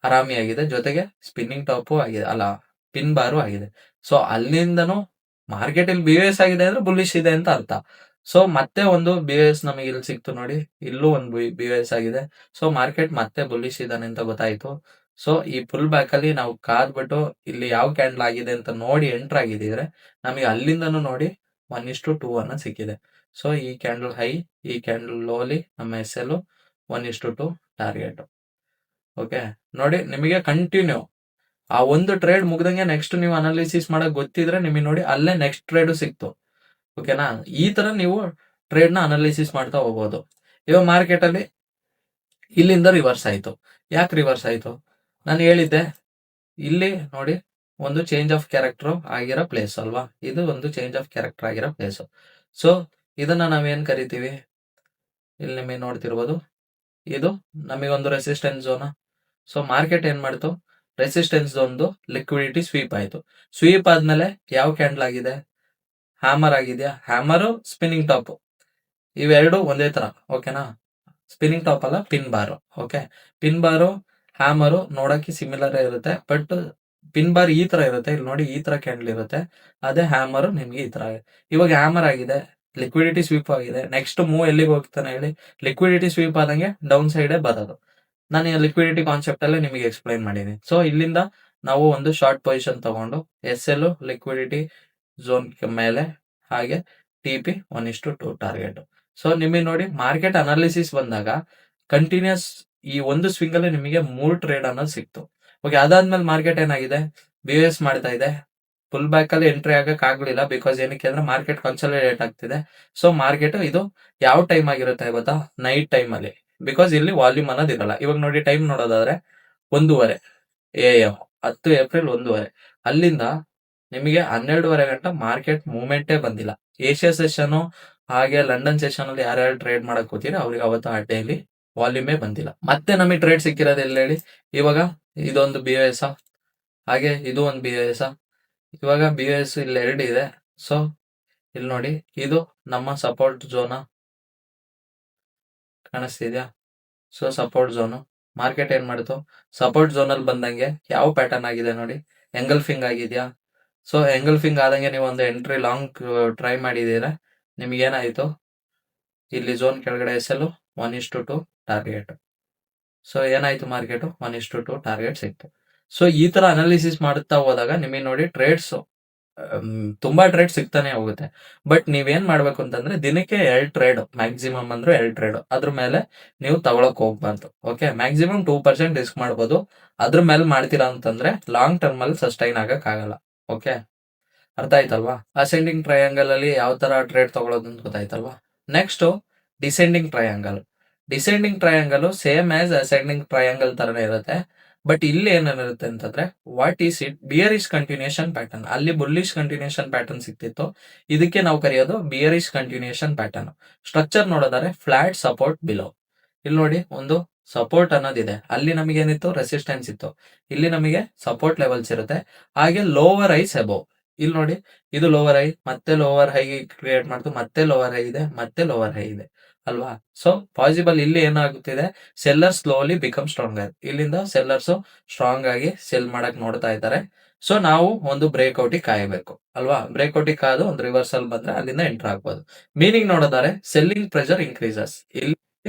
ಆರಾಮಿ ಆಗಿದೆ, ಜೊತೆಗೆ ಸ್ಪಿನ್ನಿಂಗ್ ಟಾಪು ಆಗಿದೆ, ಅಲ್ಲ ಪಿನ್ ಬಾರು ಆಗಿದೆ. ಸೊ ಅಲ್ಲಿಂದನು ಮಾರ್ಕೆಟ್ ಇಲ್ಲಿ ಬಿ ಎಸ್ ಆಗಿದೆ ಅಂದ್ರೆ ಬುಲ್ಲಿಶ್ ಇದೆ ಅಂತ ಅರ್ಥ. ಸೊ ಮತ್ತೆ ಒಂದು ಬಿ ಎಸ್ ನಮಗೆ ಇಲ್ಲಿ ಸಿಕ್ತು ನೋಡಿ, ಇಲ್ಲೂ ಒಂದು ಬಿ ಎಸ್ ಆಗಿದೆ. ಸೊ ಮಾರ್ಕೆಟ್ ಮತ್ತೆ ಬುಲ್ಲಿಶ್ ಇದಾನೆ ಅಂತ ಗೊತ್ತಾಯ್ತು. ಸೊ ಈ ಪುಲ್ ಬ್ಯಾಕ್ ಅಲ್ಲಿ ನಾವು ಕಾದ್ಬಿಟ್ಟು ಇಲ್ಲಿ ಯಾವ ಕ್ಯಾಂಡಲ್ ಆಗಿದೆ ಅಂತ ನೋಡಿ ಎಂಟರ್ ಆಗಿದ್ರೆ ನಮಗೆ ಅಲ್ಲಿಂದನೂ ನೋಡಿ 1:2 ಅನ್ನ ಸಿಕ್ಕಿದೆ. ಸೊ ಈ ಕ್ಯಾಂಡಲ್ ಹೈ, ಈ ಕ್ಯಾಂಡಲ್ ಲೋ ಅಲ್ಲಿ ನಮ್ಮ ಎಸ್ ಎಲ್ 1:2 ಟಾರ್ಗೆಟ್. ಓಕೆ ನೋಡಿ, ನಿಮಗೆ ಕಂಟಿನ್ಯೂ ಆ ಒಂದು ಟ್ರೇಡ್ ಮುಗ್ದಂಗೆ ನೆಕ್ಸ್ಟ್ ನೀವು ಅನಾಲಿಸಿಸ್ ಮಾಡಕ್ ಗೊತ್ತಿದ್ರೆ ನಿಮಗೆ ನೋಡಿ ಅಲ್ಲೇ ನೆಕ್ಸ್ಟ್ ಟ್ರೇಡ್ ಸಿಕ್ತು. ಓಕೆನಾ, ಈ ತರ ನೀವು ಟ್ರೇಡ್ ನ ಅನಾಲಿಸಿಸ್ ಮಾಡ್ತಾ ಹೋಗ್ಬೋದು. ಇವಾಗ ಮಾರ್ಕೆಟ್ ಅಲ್ಲಿ ಇಲ್ಲಿಂದ ರಿವರ್ಸ್ ಆಯ್ತು. ಯಾಕೆ ರಿವರ್ಸ್ ಆಯ್ತು, ನಾನು ಹೇಳಿದ್ದೆ ಇಲ್ಲಿ ನೋಡಿ ಒಂದು ಚೇಂಜ್ ಆಫ್ ಕ್ಯಾರೆಕ್ಟರ್ ಆಗಿರೋ ಪ್ಲೇಸ್ ಅಲ್ವಾ, ಇದು ಒಂದು ಚೇಂಜ್ ಆಫ್ ಕ್ಯಾರೆಕ್ಟರ್ ಆಗಿರೋ ಪ್ಲೇಸ್. ಸೊ ಇದನ್ನ ನಾವೇನ್ ಕರಿತೀವಿ, ಇಲ್ಲಿ ನಿಮಗೆ ನೋಡ್ತಿರ್ಬೋದು, ಇದು ನಮಗೊಂದು ರೆಸಿಸ್ಟೆನ್ಸ್ ಝೋನ್. ಸೊ ಮಾರ್ಕೆಟ್ ಏನ್ ಮಾಡ್ತು, ರೆಸಿಸ್ಟೆನ್ಸ್ ಝೋನ್ದು ಲಿಕ್ವಿಡಿಟಿ ಸ್ವೀಪ್ ಆಯ್ತು. ಸ್ವೀಪ್ ಆದ್ಮೇಲೆ ಯಾವ ಕ್ಯಾಂಡಲ್ ಆಗಿದೆ, ಹ್ಯಾಮರ್ ಆಗಿದೆಯಾ, ಹ್ಯಾಮರು ಸ್ಪಿನ್ನಿಂಗ್ ಟಾಪ್ ಇವೆರಡು ಒಂದೇ ತರ. ಓಕೆನಾ, ಸ್ಪಿನ್ನಿಂಗ್ ಟಾಪ್ ಅಲ್ಲ, ಪಿನ್ ಬಾರು. ಓಕೆ, ಪಿನ್ ಬಾರು ಹ್ಯಾಮರು ನೋಡಕ್ಕೆ ಸಿಮಿಲರ್ ಇರುತ್ತೆ, ಬಟ್ ಪಿನ್ ಬಾರ್ ಈ ತರ ಇರುತ್ತೆ. ಇಲ್ಲಿ ನೋಡಿ, ಈ ತರ ಕ್ಯಾಂಡಲ್ ಇರುತ್ತೆ. ಅದೇ ಹ್ಯಾಮರು ನಿಮ್ಗೆ ಈ ತರ ಆಗಿದೆ. ಇವಾಗ ಹ್ಯಾಮರ್ ಆಗಿದೆ, ಲಿಕ್ವಿಡಿಟಿ ಸ್ವೀಪ್ ಆಗಿದೆ. ನೆಕ್ಸ್ಟ್ ಮೂವ್ ಎಲ್ಲಿಗೆ ಹೋಗ್ತಾನೆ ಹೇಳಿ? ಲಿಕ್ವಿಡಿಟಿ ಸ್ವೀಪ್ ಆದಂಗೆ ಡೌನ್ ಸೈಡೇ ಬರೋದು. ನಾನು ಈ ಲಿಕ್ವಿಡಿಟಿ ಕಾನ್ಸೆಪ್ಟ್ ಅಲ್ಲೇ ನಿಮಗೆ ಎಕ್ಸ್ಪ್ಲೈನ್ ಮಾಡಿದ್ದೀನಿ. ಸೊ ಇಲ್ಲಿಂದ ನಾವು ಒಂದು ಶಾರ್ಟ್ ಪೊಸಿಷನ್ ತಗೊಂಡು ಎಸ್ ಎಲ್ ಲಿಕ್ವಿಡಿಟಿ ಝೋನ್ ಮೇಲೆ, ಹಾಗೆ ಟಿ ಪಿ 1:2 ಟಾರ್ಗೆಟ್. ಸೊ ನಿಮಗೆ ನೋಡಿ, ಮಾರ್ಕೆಟ್ ಅನಾಲಿಸಿಸ್ ಬಂದಾಗ ಕಂಟಿನ್ಯೂಸ್ ಈ ಒಂದು ಸ್ವಿಂಗ್ ಅಲ್ಲಿ ನಿಮಗೆ 3 ಟ್ರೇಡ್ ಅನ್ನೋದು ಸಿಕ್ತು. ಓಕೆ, ಅದಾದ್ಮೇಲೆ ಮಾರ್ಕೆಟ್ ಏನಾಗಿದೆ, ಬಿ ಎಸ್ ಮಾಡ್ತಾ ಇದೆ. ಫುಲ್ ಬ್ಯಾಕ್ ಅಲ್ಲಿ ಎಂಟ್ರಿ ಆಗಕ್ ಆಗ್ಲಿಲ್ಲ. ಬಿಕಾಸ್ ಏನಕ್ಕೆ ಅಂದ್ರೆ ಮಾರ್ಕೆಟ್ ಕನ್ಸಾಲಿಡೇಟ್ ಆಗ್ತಿದೆ. ಸೊ ಮಾರ್ಕೆಟ್ ಇದು ಯಾವ ಟೈಮ್ ಆಗಿರುತ್ತೆ ಗೊತ್ತಾ? ನೈಟ್ ಟೈಮ್ ಅಲ್ಲಿ. ಬಿಕಾಸ್ ಇಲ್ಲಿ ವಾಲ್ಯೂಮ್ ಅನ್ನೋದು ಇರಲ್ಲ. ಇವಾಗ ನೋಡಿ, ಟೈಮ್ ನೋಡೋದಾದ್ರೆ 1:30 AM, 10 ಏಪ್ರಿಲ್ 1:30. ಅಲ್ಲಿಂದ ನಿಮಗೆ 12:30 ಗಂಟೆ ಮಾರ್ಕೆಟ್ ಮೂವ್ಮೆಂಟೇ ಬಂದಿಲ್ಲ. ಏಷ್ಯಾ ಸೆಷನ್ ಹಾಗೆ ಲಂಡನ್ ಸೆಷನ್ ಅಲ್ಲಿ ಯಾರ್ಯಾರು ಟ್ರೇಡ್ ಮಾಡಕ್ ಕೂತೀರಿ ಅವ್ರಿಗೆ ಅವತ್ತು ಆ ಡೇಲಿ ವಾಲ್ಯೂಮೇ ಬಂದಿಲ್ಲ. ಮತ್ತೆ ನಮಗೆ ಟ್ರೇಡ್ ಸಿಕ್ಕಿರೋದು ಎಲ್ಲ ಹೇಳಿ? ಇವಾಗ ಇದೊಂದು ಬಿ ಎಸ್, ಹಾಗೆ ಇದು ಒಂದು ಬಿ ಎಸ್. ಇವಾಗ ಬಿ ಎಸ್ ಇಲ್ಲಿ 2 ಇದೆ. ಸೊ ಇಲ್ಲಿ ನೋಡಿ, ಇದು ನಮ್ಮ ಸಪೋರ್ಟ್ ಝೋನ್ ಕಾಣಿಸ್ತಿದ್ಯಾ? So support zone. ಮಾರ್ಕೆಟ್ ಏನ್ ಮಾಡಿತು, ಸಪೋರ್ಟ್ ಝೋನ್ ಅಲ್ಲಿ ಬಂದಂಗೆ ಯಾವ ಪ್ಯಾಟರ್ನ್ ಆಗಿದೆ ನೋಡಿ, ಎಂಗಲ್ಫಿಂಗ್ ಆಗಿದ್ಯಾ? ಸೊ ಎಂಗಲ್ಫಿಂಗ್ ಆದಂಗೆ ನೀವು ಒಂದು ಎಂಟ್ರಿ ಲಾಂಗ್ ಟ್ರೈ ಮಾಡಿದೀರಾ, ನಿಮ್ಗೇನಾಯ್ತು, ಇಲ್ಲಿ ಝೋನ್ ಕೆಳಗಡೆ ಎಸ್ ಎಲ್ 1:2 ಟಾರ್ಗೆಟ್. ಸೊ ಏನಾಯ್ತು, ಮಾರ್ಕೆಟ್ 1:2 ಟಾರ್ಗೆಟ್ ಸಿಕ್ತು. ಸೊ ಈ ತರ ಅನಾಲಿಸಿಸ್ ಮಾಡುತ್ತಾ ಹೋದಾಗ ನಿಮಗೆ ನೋಡಿ ಟ್ರೇಡ್ಸ್ ತುಂಬಾ ಟ್ರೇಡ್ ಸಿಗ್ತಾನೆ ಹೋಗುತ್ತೆ. ಬಟ್ ನೀವೇನ್ ಮಾಡ್ಬೇಕು ಅಂತಂದ್ರೆ ದಿನಕ್ಕೆ 2 ಟ್ರೇಡ್, ಮ್ಯಾಕ್ಸಿಮಮ್ ಅಂದ್ರೆ 2 ಟ್ರೇಡ್, ಅದ್ರ ಮೇಲೆ ನೀವು ತಗೊಳಕ್ ಹೋಗ್ಬಾರ್ದು. ಓಕೆ, ಮ್ಯಾಕ್ಸಿಮಮ್ 2% ರಿಸ್ಕ್ ಮಾಡ್ಬೋದು. ಅದ್ರ ಮೇಲೆ ಮಾಡ್ತೀರಾ ಅಂತಂದ್ರೆ ಲಾಂಗ್ ಟರ್ಮ್ ಅಲ್ಲಿ ಸಸ್ಟೈನ್ ಆಗಕ್ ಆಗಲ್ಲ. ಓಕೆ, ಅರ್ಥ ಆಯ್ತಲ್ವಾ? ಅಸೆಂಡಿಂಗ್ ಟ್ರಯಾಂಗಲ್ ಅಲ್ಲಿ ಯಾವ ತರ ಟ್ರೇಡ್ ತಗೊಳ್ಳೋದು ಅಂತ ಗೊತ್ತಾಯ್ತಲ್ವಾ? Next descending triangle. Descending triangle same as ascending triangle ತರನೇ ಇರುತ್ತೆ. ಬಟ್ ಇಲ್ಲಿ ಏನಿರುತ್ತೆ ಅಂತಂದ್ರೆ, what is it, bearish continuation pattern. ಅಲ್ಲಿ ಬುಲ್ಲಿಶ್ ಕಂಟಿನ್ಯೂಷನ್ ಪ್ಯಾಟರ್ನ್ ಸಿಕ್ತಿತ್ತು, ಇದಕ್ಕೆ ನಾವು ಕರೆಯೋದು ಬಿಯರಿಶ್ ಕಂಟಿನ್ಯೂಷನ್ ಪ್ಯಾಟರ್ನ್. ಸ್ಟ್ರಕ್ಚರ್ ನೋಡಿದರೆ ಫ್ಲಾಟ್ ಸಪೋರ್ಟ್ ಬಿಲೋ. ಇಲ್ಲಿ ನೋಡಿ, ಒಂದು ಸಪೋರ್ಟ್ ಅನ್ನೋದಿದೆ, ಅಲ್ಲಿ ನಮಗೆ ಏನಿತ್ತು, ರೆಸಿಸ್ಟೆನ್ಸ್ ಇತ್ತು. ಇಲ್ಲಿ ನಮಗೆ ಸಪೋರ್ಟ್ ಲೆವೆಲ್ಸ್ ಇರುತ್ತೆ. ಹಾಗೆ ಲೋವರ್ ಐಸ್ ಅಬೋವ್. ಇಲ್ಲಿ ನೋಡಿ, ಇದು ಲೋವರ್ ಹೈ, ಮತ್ತೆ ಲೋವರ್ ಹೈ ಕ್ರಿಯೇಟ್ ಮಾಡ್ತು, ಮತ್ತೆ ಲೋವರ್ ಹೈ ಇದೆ, ಮತ್ತೆ ಲೋವರ್ ಹೈ ಇದೆ ಅಲ್ವಾ? ಸೊ ಪಾಸಿಬಲ್ ಇಲ್ಲಿ ಏನಾಗುತ್ತಿದೆ, ಸೆಲ್ಲರ್ ಸ್ಲೋಲಿ ಬಿಕಮ್ ಸ್ಟ್ರಾಂಗರ್. ಇಲ್ಲಿಂದ ಸೆಲ್ಲರ್ಸ್ ಸ್ಟ್ರಾಂಗ್ ಆಗಿ ಸೆಲ್ ಮಾಡಕ್ ನೋಡ್ತಾ ಇದ್ದಾರೆ. ಸೊ ನಾವು ಒಂದು ಬ್ರೇಕ್ಔಟ್ ಕಾಯಬೇಕು ಅಲ್ವಾ? ಬ್ರೇಕ್ಔಟ್ ಕಾದು ಒಂದು ರಿವರ್ಸಲ್ ಬಂದ್ರೆ ಅಲ್ಲಿಂದ ಎಂಟರ್ ಆಗ್ಬೋದು. ಮೀನಿಂಗ್ ನೋಡಿದರೆ ಸೆಲ್ಲಿಂಗ್ ಪ್ರೆಷರ್ ಇನ್ಕ್ರೀಸಸ್. ಇಲ್ಲಿ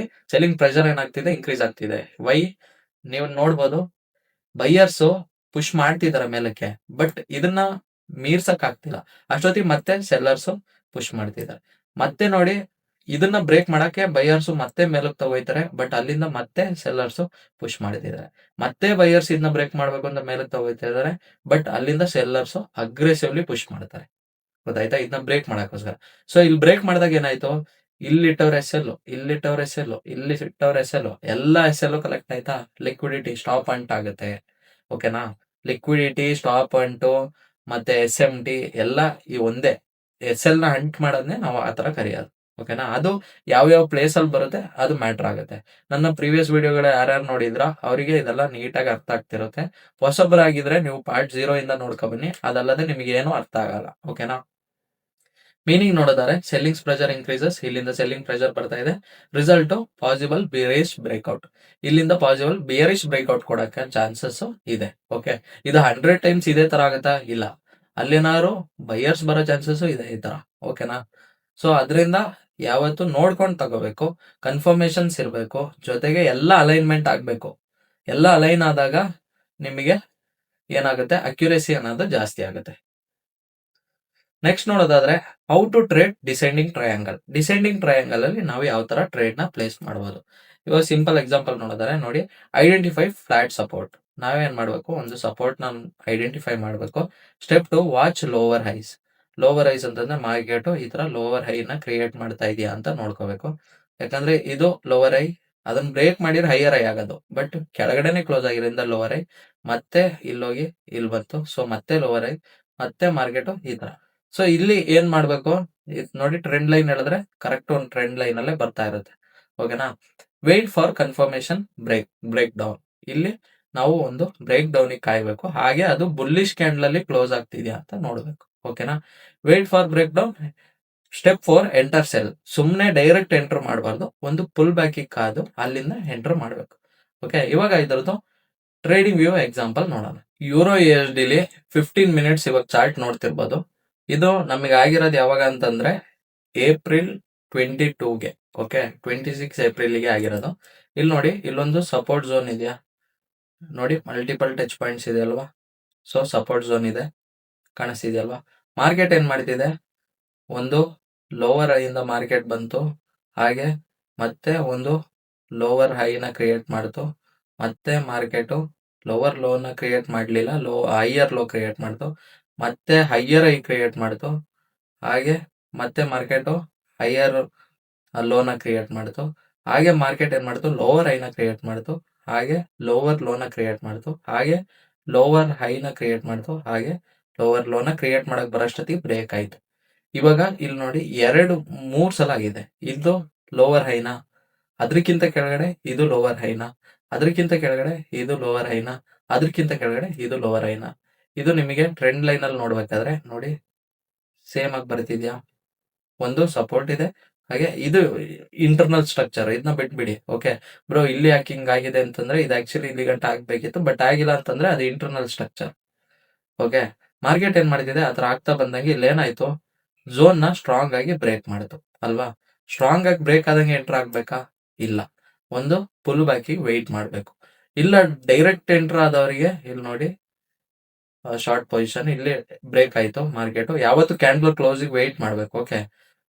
ಸೆಲ್ಲಿಂಗ್ ಪ್ರೆಷರ್ ಏನಾಗ್ತಿದೆ, ಇನ್ಕ್ರೀಸ್ ಆಗ್ತಿದೆ. ವೈ ನೀವು ನೋಡ್ಬೋದು, ಬೈಯರ್ಸ್ ಪುಷ್ ಮಾಡ್ತಿದಾರೆ ಮೇಲಕ್ಕೆ, ಬಟ್ ಇದನ್ನ ಮೀರ್ಸಕ್ ಆಗ್ತಿಲ್ಲ. ಅಷ್ಟೊತ್ತಿಗೆ ಮತ್ತೆ ಸೆಲ್ಲರ್ಸ್ ಪುಷ್ ಮಾಡ್ತಿದ್ದಾರೆ. ಮತ್ತೆ ನೋಡಿ, ಇದನ್ನ ಬ್ರೇಕ್ ಮಾಡಕ್ಕೆ ಬೈಯರ್ಸ್ ಮತ್ತೆ ಮೇಲಕ್ಕೆ ತಗೋಯ್ತಾರೆ, ಬಟ್ ಅಲ್ಲಿಂದ ಮತ್ತೆ ಸೆಲ್ಲರ್ಸ್ ಪುಷ್ ಮಾಡ್ತಿದ್ದಾರೆ. ಮತ್ತೆ ಬೈಯರ್ಸ್ ಇದನ್ನ ಬ್ರೇಕ್ ಮಾಡ್ಬೇಕು ಅಂತ ಮೇಲಕ್ಕೆ ತಗೋಯ್ತಾ ಇದಾರೆ, ಬಟ್ ಅಲ್ಲಿಂದ ಸೆಲ್ಲರ್ಸ್ ಅಗ್ರೆಸಿವ್ಲಿ ಪುಷ್ ಮಾಡ್ತಾರೆ. ಗೊತ್ತಾಯ್ತಾ? ಇದನ್ನ ಬ್ರೇಕ್ ಮಾಡಕ್ಕೋಸ್ಕರ. ಸೊ ಇಲ್ಲಿ ಬ್ರೇಕ್ ಮಾಡಿದಾಗ ಏನಾಯ್ತು, ಇಲ್ಲಿಟ್ಟವ್ರ ಎಸ್ ಎಲ್, ಇಲ್ಲಿಟ್ಟವ್ರ ಎಸ್ ಎಲ್, ಇಲ್ಲಿ ಇಟ್ಟವ್ರ ಎಸ್ ಎಲ್, ಎಲ್ಲ ಎಸ್ ಎಲ್ ಕಲೆಕ್ಟ್ ಆಯ್ತಾ? ಲಿಕ್ವಿಡಿಟಿ ಸ್ಟಾಪ್ ಅಂಟ್ ಆಗುತ್ತೆ. ಓಕೆನಾ? ಲಿಕ್ವಿಡಿಟಿ ಸ್ಟಾಪ್ ಅಂಟು ಮತ್ತೆ ಎಸ್ ಎಂ ಟಿ ಎಲ್ಲ ಈ ಒಂದೇ. ಎಸ್ ಎಲ್ ನ ಹಂಟ್ ಮಾಡೋದನ್ನೇ ನಾವು ಆ ತರ ಕರೆಯೋದು. ಓಕೆನಾ? ಅದು ಯಾವ ಪ್ಲೇಸ್ ಅಲ್ಲಿ ಬರುತ್ತೆ ಅದು ಮ್ಯಾಟರ್ ಆಗುತ್ತೆ. ನನ್ನ ಪ್ರೀವಿಯಸ್ ವಿಡಿಯೋಗಳು ಯಾರ್ಯಾರು ನೋಡಿದ್ರ ಅವರಿಗೆ ಇದೆಲ್ಲ ನೀಟಾಗಿ ಅರ್ಥ ಆಗ್ತಿರುತ್ತೆ. ಹೊಸಬರಾಗಿದ್ರೆ ನೀವು ಪಾರ್ಟ್ 0 ಇಂದ ನೋಡ್ಕೊ ಬನ್ನಿ, ಅದಲ್ಲದೆ ನಿಮಗೆ ಏನು ಅರ್ಥ ಆಗಲ್ಲ. ಓಕೆನಾ? ಮೀನಿಂಗ್ ನೋಡಿದರೆ ಸೆಲ್ಲಿಂಗ್ ಪ್ರೆಷರ್ ಇನ್ಕ್ರೀಸಸ್, ಇಲ್ಲಿಂದ ಸೆಲ್ಲಿಂಗ್ ಪ್ರೆಷರ್ ಬರ್ತಾ ಇದೆ. Result possible bearish breakout. ಇಲ್ಲಿಂದ ಪಾಸಿಬಲ್ ಬಿಯರಿಶ್ ಬ್ರೇಕ್ಔಟ್ ಕೊಡಕ್ಕೆ ಚಾನ್ಸಸ್ ಇದೆ. ಓಕೆ, ಇದು 100 ಟೈಮ್ಸ್ ಇದೇ ತರ ಆಗುತ್ತಾ? ಇಲ್ಲ, ಅಲ್ಲೇನಾದ್ರು ಬೈಯರ್ಸ್ ಬರೋ ಚಾನ್ಸಸ್ ಇದೆ ಈ ತರ. ಓಕೆನಾ? ಸೊ ಅದರಿಂದ ಯಾವತ್ತು ನೋಡ್ಕೊಂಡು ತಗೋಬೇಕು, ಕನ್ಫರ್ಮೇಶನ್ಸ್ ಇರಬೇಕು, ಜೊತೆಗೆ ಎಲ್ಲ ಅಲೈನ್ಮೆಂಟ್ ಆಗ್ಬೇಕು. ಎಲ್ಲ ಅಲೈನ್ ಆದಾಗ ನಿಮಗೆ ಏನಾಗುತ್ತೆ, ಅಕ್ಯುರೇಸಿ ಅನ್ನೋದು ಜಾಸ್ತಿ ಆಗುತ್ತೆ. ನೆಕ್ಸ್ಟ್ ನೋಡೋದಾದ್ರೆ, how to trade descending triangle. Descending triangle ಅಲ್ಲಿ ನಾವು ಯಾವ ತರ ಟ್ರೇಡ್ ನ ಪ್ಲೇಸ್ ಮಾಡಬಹುದು. ಇವಾಗ ಸಿಂಪಲ್ ಎಕ್ಸಾಂಪಲ್ ನೋಡಿದ್ರೆ ನೋಡಿ, ಐಡೆಂಟಿಫೈ ಫ್ಲಾಟ್ ಸಪೋರ್ಟ್. ನಾವೇನ್ ಮಾಡ್ಬೇಕು, ಒಂದು ಸಪೋರ್ಟ್ ನ ಐಡೆಂಟಿಫೈ ಮಾಡಬೇಕು. Step 2, watch lower ice. Lower ice ಅಂತಂದ್ರೆ ಮಾರ್ಕೆಟ್ ಈ ತರ ಲೋವರ್ ಹೈ ನ ಕ್ರಿಯೇಟ್ ಮಾಡ್ತಾ ಇದೆಯಾ ಅಂತ ನೋಡ್ಕೋಬೇಕು. ಯಾಕಂದ್ರೆ ಇದು ಲೋವರ್ ಹೈ, ಅದನ್ನ ಬ್ರೇಕ್ ಮಾಡಿದ್ರೆ ಹೈಯರ್ ಹೈ ಆಗೋದು, ಬಟ್ ಕೆಳಗಡೆನೆ ಕ್ಲೋಸ್ ಆಗಿರೋದ್ರಿಂದ ಲೋವರ್ ಹೈ, ಮತ್ತೆ ಇಲ್ಲೋಗಿ ಇಲ್ಲಿ ಬಂತು. ಸೊ ಮತ್ತೆ ಲೋವರ್ ಹೈ, ಮತ್ತೆ ಮಾರ್ಕೆಟ್ ಈ ತರ. ಸೊ ಇಲ್ಲಿ ಏನ್ ಮಾಡ್ಬೇಕು, ನೋಡಿ ಟ್ರೆಂಡ್ ಲೈನ್ ಹೇಳಿದ್ರೆ ಕರೆಕ್ಟ್ ಒಂದು ಟ್ರೆಂಡ್ ಲೈನ್ ಅಲ್ಲೇ ಬರ್ತಾ ಇರುತ್ತೆ. ಓಕೆನಾ? Wait for confirmation break down. ಇಲ್ಲಿ ನಾವು ಒಂದು ಬ್ರೇಕ್ ಡೌನ್ ಕಾಯ್ಬೇಕು, ಹಾಗೆ ಅದು ಬುಲ್ಲಿಶ್ ಕ್ಯಾಂಡಲ್ ಅಲ್ಲಿ ಕ್ಲೋಸ್ ಆಗ್ತಿದ್ಯಾ ಅಂತ ನೋಡ್ಬೇಕು. ಓಕೆನಾ. Wait for break down. Step 4 enter cell. ಸುಮ್ಮನೆ ಡೈರೆಕ್ಟ್ ಎಂಟರ್ ಮಾಡಬಾರ್ದು, ಒಂದು ಪುಲ್ ಬ್ಯಾಕಿಗೆ ಕಾದು ಅಲ್ಲಿಂದ ಎಂಟರ್ ಮಾಡಬೇಕು. ಓಕೆ, ಇವಾಗ ಇದ್ರದ್ದು ಟ್ರೇಡಿಂಗ್ ವ್ಯೂ ಎಕ್ಸಾಂಪಲ್ ನೋಡೋಣ. ಯೂರೋ USD 15 ಮಿನಿಟ್ಸ್ ಇವಾಗ ಚಾರ್ಟ್ ನೋಡ್ತಿರ್ಬೋದು. ಇದು ನಮಗೆ ಆಗಿರೋದು ಯಾವಾಗ ಅಂತಂದ್ರೆ ಏಪ್ರಿಲ್ 22ಗೆ. ಓಕೆ, 26 ಏಪ್ರಿಲ್ಗೆ ಆಗಿರೋದು. ಇಲ್ಲಿ ನೋಡಿ, ಇಲ್ಲೊಂದು ಸಪೋರ್ಟ್ ಝೋನ್ ಇದೆಯಾ ನೋಡಿ, ಮಲ್ಟಿಪಲ್ ಟಚ್ ಪಾಯಿಂಟ್ಸ್ ಇದೆ ಅಲ್ವಾ. ಸೊ ಸಪೋರ್ಟ್ ಝೋನ್ ಇದೆ, ಕಾಣಿಸ್ತಿದೆಯಲ್ವಾ. ಮಾರ್ಕೆಟ್ ಏನ್ ಮಾಡ್ತಿದೆ, ಒಂದು ಲೋವರ್ ಹೈಯಿಂದ ಮಾರ್ಕೆಟ್ ಬಂತು, ಹಾಗೆ ಮತ್ತೆ ಒಂದು ಲೋವರ್ ಹೈನ ಕ್ರಿಯೇಟ್ ಮಾಡ್ತು, ಮತ್ತೆ ಮಾರ್ಕೆಟು ಲೋವರ್ ಲೋನ ಕ್ರಿಯೇಟ್ ಮಾಡಲಿಲ್ಲ, ಹೈಯರ್ ಲೋ ಕ್ರಿಯೇಟ್ ಮಾಡ್ತು, ಮತ್ತೆ ಹೈಯರ್ ಹೈ ಕ್ರಿಯೇಟ್ ಮಾಡ್ತು, ಹಾಗೆ ಮತ್ತೆ ಮಾರ್ಕೆಟು ಹೈಯರ್ ಲೋನ ಕ್ರಿಯೇಟ್ ಮಾಡ್ತು, ಹಾಗೆ ಮಾರ್ಕೆಟ್ ಏನ್ ಮಾಡ್ತು, ಲೋವರ್ ಹೈನ ಕ್ರಿಯೇಟ್ ಮಾಡ್ತು, ಹಾಗೆ ಲೋವರ್ ಲೋನ ಕ್ರಿಯೇಟ್ ಮಾಡ್ತು, ಹಾಗೆ ಲೋವರ್ ಹೈನ ಕ್ರಿಯೇಟ್ ಮಾಡ್ತು, ಹಾಗೆ ಲೋವರ್ ಲೋನ ಕ್ರಿಯೇಟ್ ಮಾಡಕ್ ಬರೋಷ್ಟೊತ್ತಿಗೆ ಬ್ರೇಕ್ ಆಯ್ತು. ಇವಾಗ ಇಲ್ಲಿ ನೋಡಿ, 3 ಸಲ ಆಗಿದೆ. ಇದು ಲೋವರ್ ಹೈನ, ಅದಕ್ಕಿಂತ ಕೆಳಗಡೆ ಇದು ಲೋವರ್ ಹೈನ, ಅದಕ್ಕಿಂತ ಕೆಳಗಡೆ ಇದು ಲೋವರ್ ಹೈನ, ಅದಕ್ಕಿಂತ ಕೆಳಗಡೆ ಇದು ಲೋವರ್ ಹೈನ. ಇದು ನಿಮಗೆ ಟ್ರೆಂಡ್ ಲೈನ್ ಅಲ್ಲಿ ನೋಡ್ಬೇಕಾದ್ರೆ ನೋಡಿ, ಸೇಮ್ ಆಗಿ ಬರ್ತಿದ್ಯಾ. ಒಂದು ಸಪೋರ್ಟ್ ಇದೆ, ಹಾಗೆ ಇದು ಇಂಟರ್ನಲ್ ಸ್ಟ್ರಕ್ಚರ್, ಇದನ್ನ ಬಿಟ್ಬಿಡಿ. ಓಕೆ ಬ್ರೋ, ಇಲ್ಲಿ ಯಾಕೆ ಹಿಂಗ್ ಆಗಿದೆ ಅಂತಂದ್ರೆ ಇದು ಆಕ್ಚುಲಿ ಇಲ್ಲಿ ಗಂಟ ಆಗ್ಬೇಕಿತ್ತು, ಬಟ್ ಆಗಿಲ್ಲ ಅಂತಂದ್ರೆ ಅದು ಇಂಟರ್ನಲ್ ಸ್ಟ್ರಕ್ಚರ್. ಓಕೆ, ಮಾರ್ಕೆಟ್ ಏನ್ ಮಾಡ್ತಿದೆ, ಆತರ ಆಗ್ತಾ ಬಂದಂಗೆ ಇಲ್ಲಿ ಏನಾಯ್ತು, ಝೋನ್ ನ ಸ್ಟ್ರಾಂಗ್ ಆಗಿ ಬ್ರೇಕ್ ಮಾಡಿತು ಅಲ್ವಾ. ಸ್ಟ್ರಾಂಗ್ ಆಗಿ ಬ್ರೇಕ್ ಆದಂಗೆ ಎಂಟರ್ ಆಗ್ಬೇಕಾ, ಇಲ್ಲ, ಒಂದು ಪುಲ್ ಬ್ಯಾಕಿಗೆ ವೆಯ್ಟ್ ಮಾಡಬೇಕು. ಇಲ್ಲ ಡೈರೆಕ್ಟ್ ಎಂಟರ್ ಆದವರಿಗೆ ಇಲ್ಲಿ ನೋಡಿ, ಶಾರ್ಟ್ ಪೊಸಿಷನ್ ಇಲ್ಲಿ ಬ್ರೇಕ್ ಆಯ್ತು ಮಾರ್ಕೆಟ್. ಯಾವತ್ತು ಕ್ಯಾಂಡಲ್ ಕ್ಲೋಸಿಗೆ ವೆಯ್ಟ್ ಮಾಡಬೇಕು. ಓಕೆ,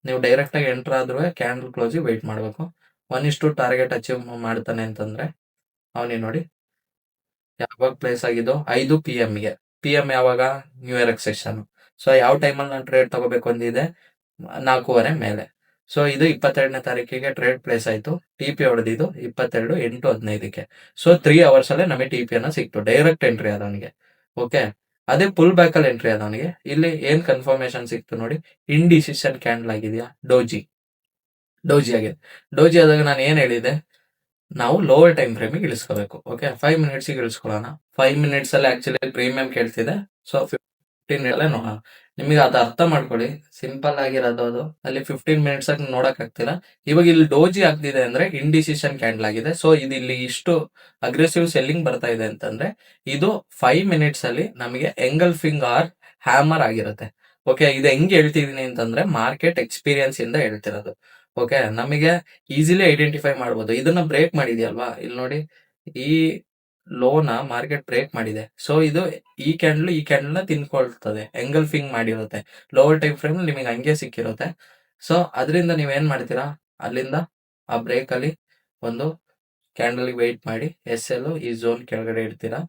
ನೀವು ಡೈರೆಕ್ಟ್ ಆಗಿ ಎಂಟರ್ ಆದ್ರೂ ಕ್ಯಾಂಡಲ್ ಕ್ಲೋಸಿಗೆ ವೆಯ್ಟ್ ಮಾಡಬೇಕು. 1:2 ಟಾರ್ಗೆಟ್ ಅಚೀವ್ ಮಾಡ್ತಾನೆ ಅಂತಂದ್ರೆ ಅವನಿಗೆ ನೋಡಿ ಯಾವಾಗ ಪ್ಲೇಸ್ ಆಗಿದ್ದು 5 PM ಗೆ. PM ಯಾವಾಗ, ನ್ಯೂ ಇಯರ್ ಸೆಷನ್. ಸೊ ಯಾವ ಟೈಮಲ್ಲಿ ನಾನು ಟ್ರೇಡ್ ತಗೋಬೇಕು ಅಂದಿದೆ, 4:30 ಮೇಲೆ. ಸೊ ಇದು 22ನೇ ತಾರೀಕಿಗೆ ಟ್ರೇಡ್ ಪ್ಲೇಸ್ ಆಯ್ತು. TP ಹೊಡೆದಿದ್ದು 22/8/15ಕ್ಕೆ. ಸೊ 3 ಅವರ್ಸ್ ಅಲ್ಲೇ ನಮಗೆ TP ಅನ್ನ ಸಿಕ್ತು, ಡೈರೆಕ್ಟ್ ಎಂಟ್ರಿ ಆದವನಿಗೆ. ಓಕೆ, ಅದೇ ಪುಲ್ ಬ್ಯಾಕ್ ಅಲ್ಲಿ ಎಂಟ್ರಿ ಆದವನಿಗೆ ಇಲ್ಲಿ ಏನ್ ಕನ್ಫರ್ಮೇಶನ್ ಸಿಕ್ತು ನೋಡಿ, ಇಂಡಿಸಿಷನ್ ಕ್ಯಾಂಡಲ್ ಆಗಿದೆಯಾ, ಡೋಜಿ ಆಗಿದೆ. ಡೋಜಿ ಆದಾಗ ನಾನು ಏನ್ ಹೇಳಿದೆ, ನಾವು ಲೋವರ್ ಟೈಮ್ ಫ್ರೇಮಿಗೆ ಇಳಿಸ್ಕೋಬೇಕು. ಓಕೆ, 5 ಮಿನಿಟ್ಸಿಗೆ ಇಳಿಸ್ಕೊಳ್ಳೋಣ. 5 ಮಿನಿಟ್ಸ್ ಅಲ್ಲಿ ಆಕ್ಚುಲಿ ಪ್ರೀಮಿಯಂ ಕೇಳ್ತಿದೆ. ಸೊ 15 ಎಲ್ಲ ನೋಡೋಣ. ನಿಮಗೆ ಅದು ಅರ್ಥ ಮಾಡ್ಕೊಳ್ಳಿ, ಸಿಂಪಲ್ ಆಗಿರೋದು ಅದು. ಅಲ್ಲಿ 15 ಮಿನಿಟ್ಸ್ ಆಗಿ ನೋಡಕ್ ಆಗ್ತಿಲ್ಲ. ಇವಾಗ ಇಲ್ಲಿ ಡೋಜಿ ಆಗ್ತಿದೆ ಅಂದ್ರೆ ಇಂಡಿಸಿಷನ್ ಕ್ಯಾಂಡಲ್ ಆಗಿದೆ. ಸೊ ಇದು ಇಲ್ಲಿ ಇಷ್ಟು ಅಗ್ರೆಸಿವ್ ಸೆಲ್ಲಿಂಗ್ ಬರ್ತಾ ಇದೆ ಅಂತಂದ್ರೆ ಇದು 5 ಮಿನಿಟ್ಸ್ ಅಲ್ಲಿ ನಮಗೆ ಎಂಗಲ್ಫಿಂಗ್ ಆರ್ ಹ್ಯಾಮರ್ ಆಗಿರುತ್ತೆ. ಓಕೆ, ಇದು ಹೆಂಗ್ ಹೇಳ್ತಿದೀನಿ ಅಂತಂದ್ರೆ ಮಾರ್ಕೆಟ್ ಎಕ್ಸ್ಪೀರಿಯನ್ಸ್ ಇಂದ ಹೇಳ್ತಿರೋದು. ಓಕೆ, ನಮಗೆ ಈಸಿಲಿ ಐಡೆಂಟಿಫೈ ಮಾಡ್ಬೋದು. ಇದನ್ನ ಬ್ರೇಕ್ ಮಾಡಿದ್ಯಲ್ವಾ, ಇಲ್ಲಿ ನೋಡಿ, ಈ ಲೋನ ಮಾರ್ಕೆಟ್ ಬ್ರೇಕ್ ಮಾಡಿದೆ. ಸೊ ಇದು ಈ ಕ್ಯಾಂಡಲ್ ನ ತಿನ್ಕೊಳ್ತದೆ, ಎಂಗಲ್ಫಿಂಗ್ ಮಾಡಿರುತ್ತೆ. ಲೋವರ್ ಟೈಮ್ ಫ್ರೇಮ್ ನಿಮಗೆ ಹಂಗೆ ಸಿಕ್ಕಿರುತ್ತೆ. ಸೊ ಅದರಿಂದ ನೀವೇನ್ ಮಾಡ್ತೀರಾ, ಅಲ್ಲಿಂದ ಆ ಬ್ರೇಕ್ ಅಲ್ಲಿ ಒಂದು ಕ್ಯಾಂಡಲ್ ವೆಯ್ಟ್ ಮಾಡಿ SL ಈ ಝೋನ್ ಕೆಳಗಡೆ ಇಡ್ತೀರಾ,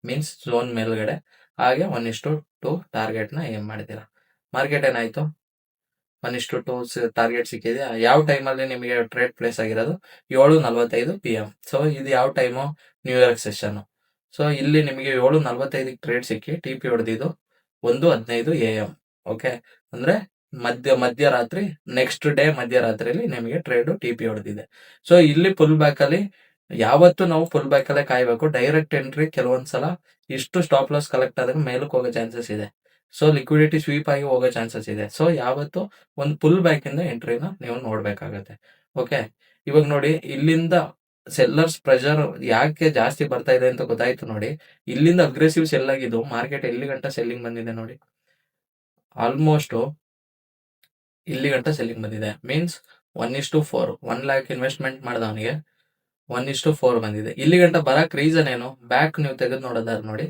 ಮೀನ್ಸ್ ಝೋನ್ ಮೇಲ್ಗಡೆ. ಹಾಗೆ 1:2 ಟಾರ್ಗೆಟ್ ನ ಏನ್ ಮಾಡ್ತೀರಾ. ಮಾರ್ಕೆಟ್ ಏನಾಯ್ತು, 1:2 ಟಾರ್ಗೆಟ್ ಸಿಕ್ಕಿದೆಯಾ. ಯಾವ ಟೈಮಲ್ಲಿ ನಿಮಗೆ ಟ್ರೇಡ್ ಪ್ಲೇಸ್ ಆಗಿರೋದು, 7:45 PM. ಸೊ ಇದು ಯಾವ time, new year session. So ಇಲ್ಲಿ ನಿಮಗೆ 7:45 ಟ್ರೇಡ್ ಸಿಕ್ಕಿ TP ಹೊಡೆದಿದ್ದು 1:15 AM. ಓಕೆ, ಅಂದ್ರೆ ಮಧ್ಯರಾತ್ರಿ, ನೆಕ್ಸ್ಟ್ ಡೇ ಮಧ್ಯರಾತ್ರಿಯಲ್ಲಿ ನಿಮಗೆ ಟ್ರೇಡ್ TP ಹೊಡೆದಿದೆ. ಸೊ ಇಲ್ಲಿ ಪುಲ್ ಬ್ಯಾಕ್ ಅಲ್ಲಿ ಯಾವತ್ತು ನಾವು ಪುಲ್ ಬ್ಯಾಕ್ ಅಲ್ಲೇ ಕಾಯ್ಬೇಕು. ಡೈರೆಕ್ಟ್ ಎಂಟ್ರಿ ಕೆಲವೊಂದ್ಸಲ ಇಷ್ಟು ಸ್ಟಾಪ್ ಲಾಸ್ ಕಲೆಕ್ಟ್ ಆದಾಗ ಮೇಲಕ್ಕೆ ಹೋಗೋ ಚಾನ್ಸಸ್ ಇದೆ. ಸೊ ಲಿಕ್ವಿಡಿಟಿ ಸ್ವೀಪ್ ಆಗಿ ಹೋಗೋ ಚಾನ್ಸಸ್ ಇದೆ. ಸೊ ಯಾವತ್ತು ಒಂದು ಪುಲ್ ಬ್ಯಾಕ್ ಇಂದ ಎಂಟ್ರಿನ ನೀವು ನೋಡ್ಬೇಕಾಗತ್ತೆ. ಓಕೆ, ಇವಾಗ ನೋಡಿ, ಇಲ್ಲಿಂದ ಸೆಲ್ಲರ್ಸ್ ಪ್ರೆಷರ್ ಯಾಕೆ ಜಾಸ್ತಿ ಬರ್ತಾ ಇದೆ ಅಂತ ಗೊತ್ತಾಯ್ತು ನೋಡಿ. ಇಲ್ಲಿಂದ ಅಗ್ರೆಸಿವ್ ಸೆಲ್ ಆಗಿದ್ದು ಮಾರ್ಕೆಟ್ ಎಲ್ಲಿ ಗಂಟ ಸೆಲ್ಲಿಂಗ್ ಬಂದಿದೆ ನೋಡಿ, ಆಲ್ಮೋಸ್ಟ್ ಇಲ್ಲಿ ಗಂಟ ಸೆಲ್ಲಿಂಗ್ ಬಂದಿದೆ. ಮೀನ್ಸ್ 1:4, 1 lakh ಇನ್ವೆಸ್ಟ್ಮೆಂಟ್ ಮಾಡಿದವನಿಗೆ 1:4 ಬಂದಿದೆ. ಇಲ್ಲಿ ಗಂಟ ಬರಕ್ ರೀಸನ್ ಏನು, ಬ್ಯಾಕ್ ನೀವು ತೆಗೆದು ನೋಡೋದಾದ್ರೆ ನೋಡಿ,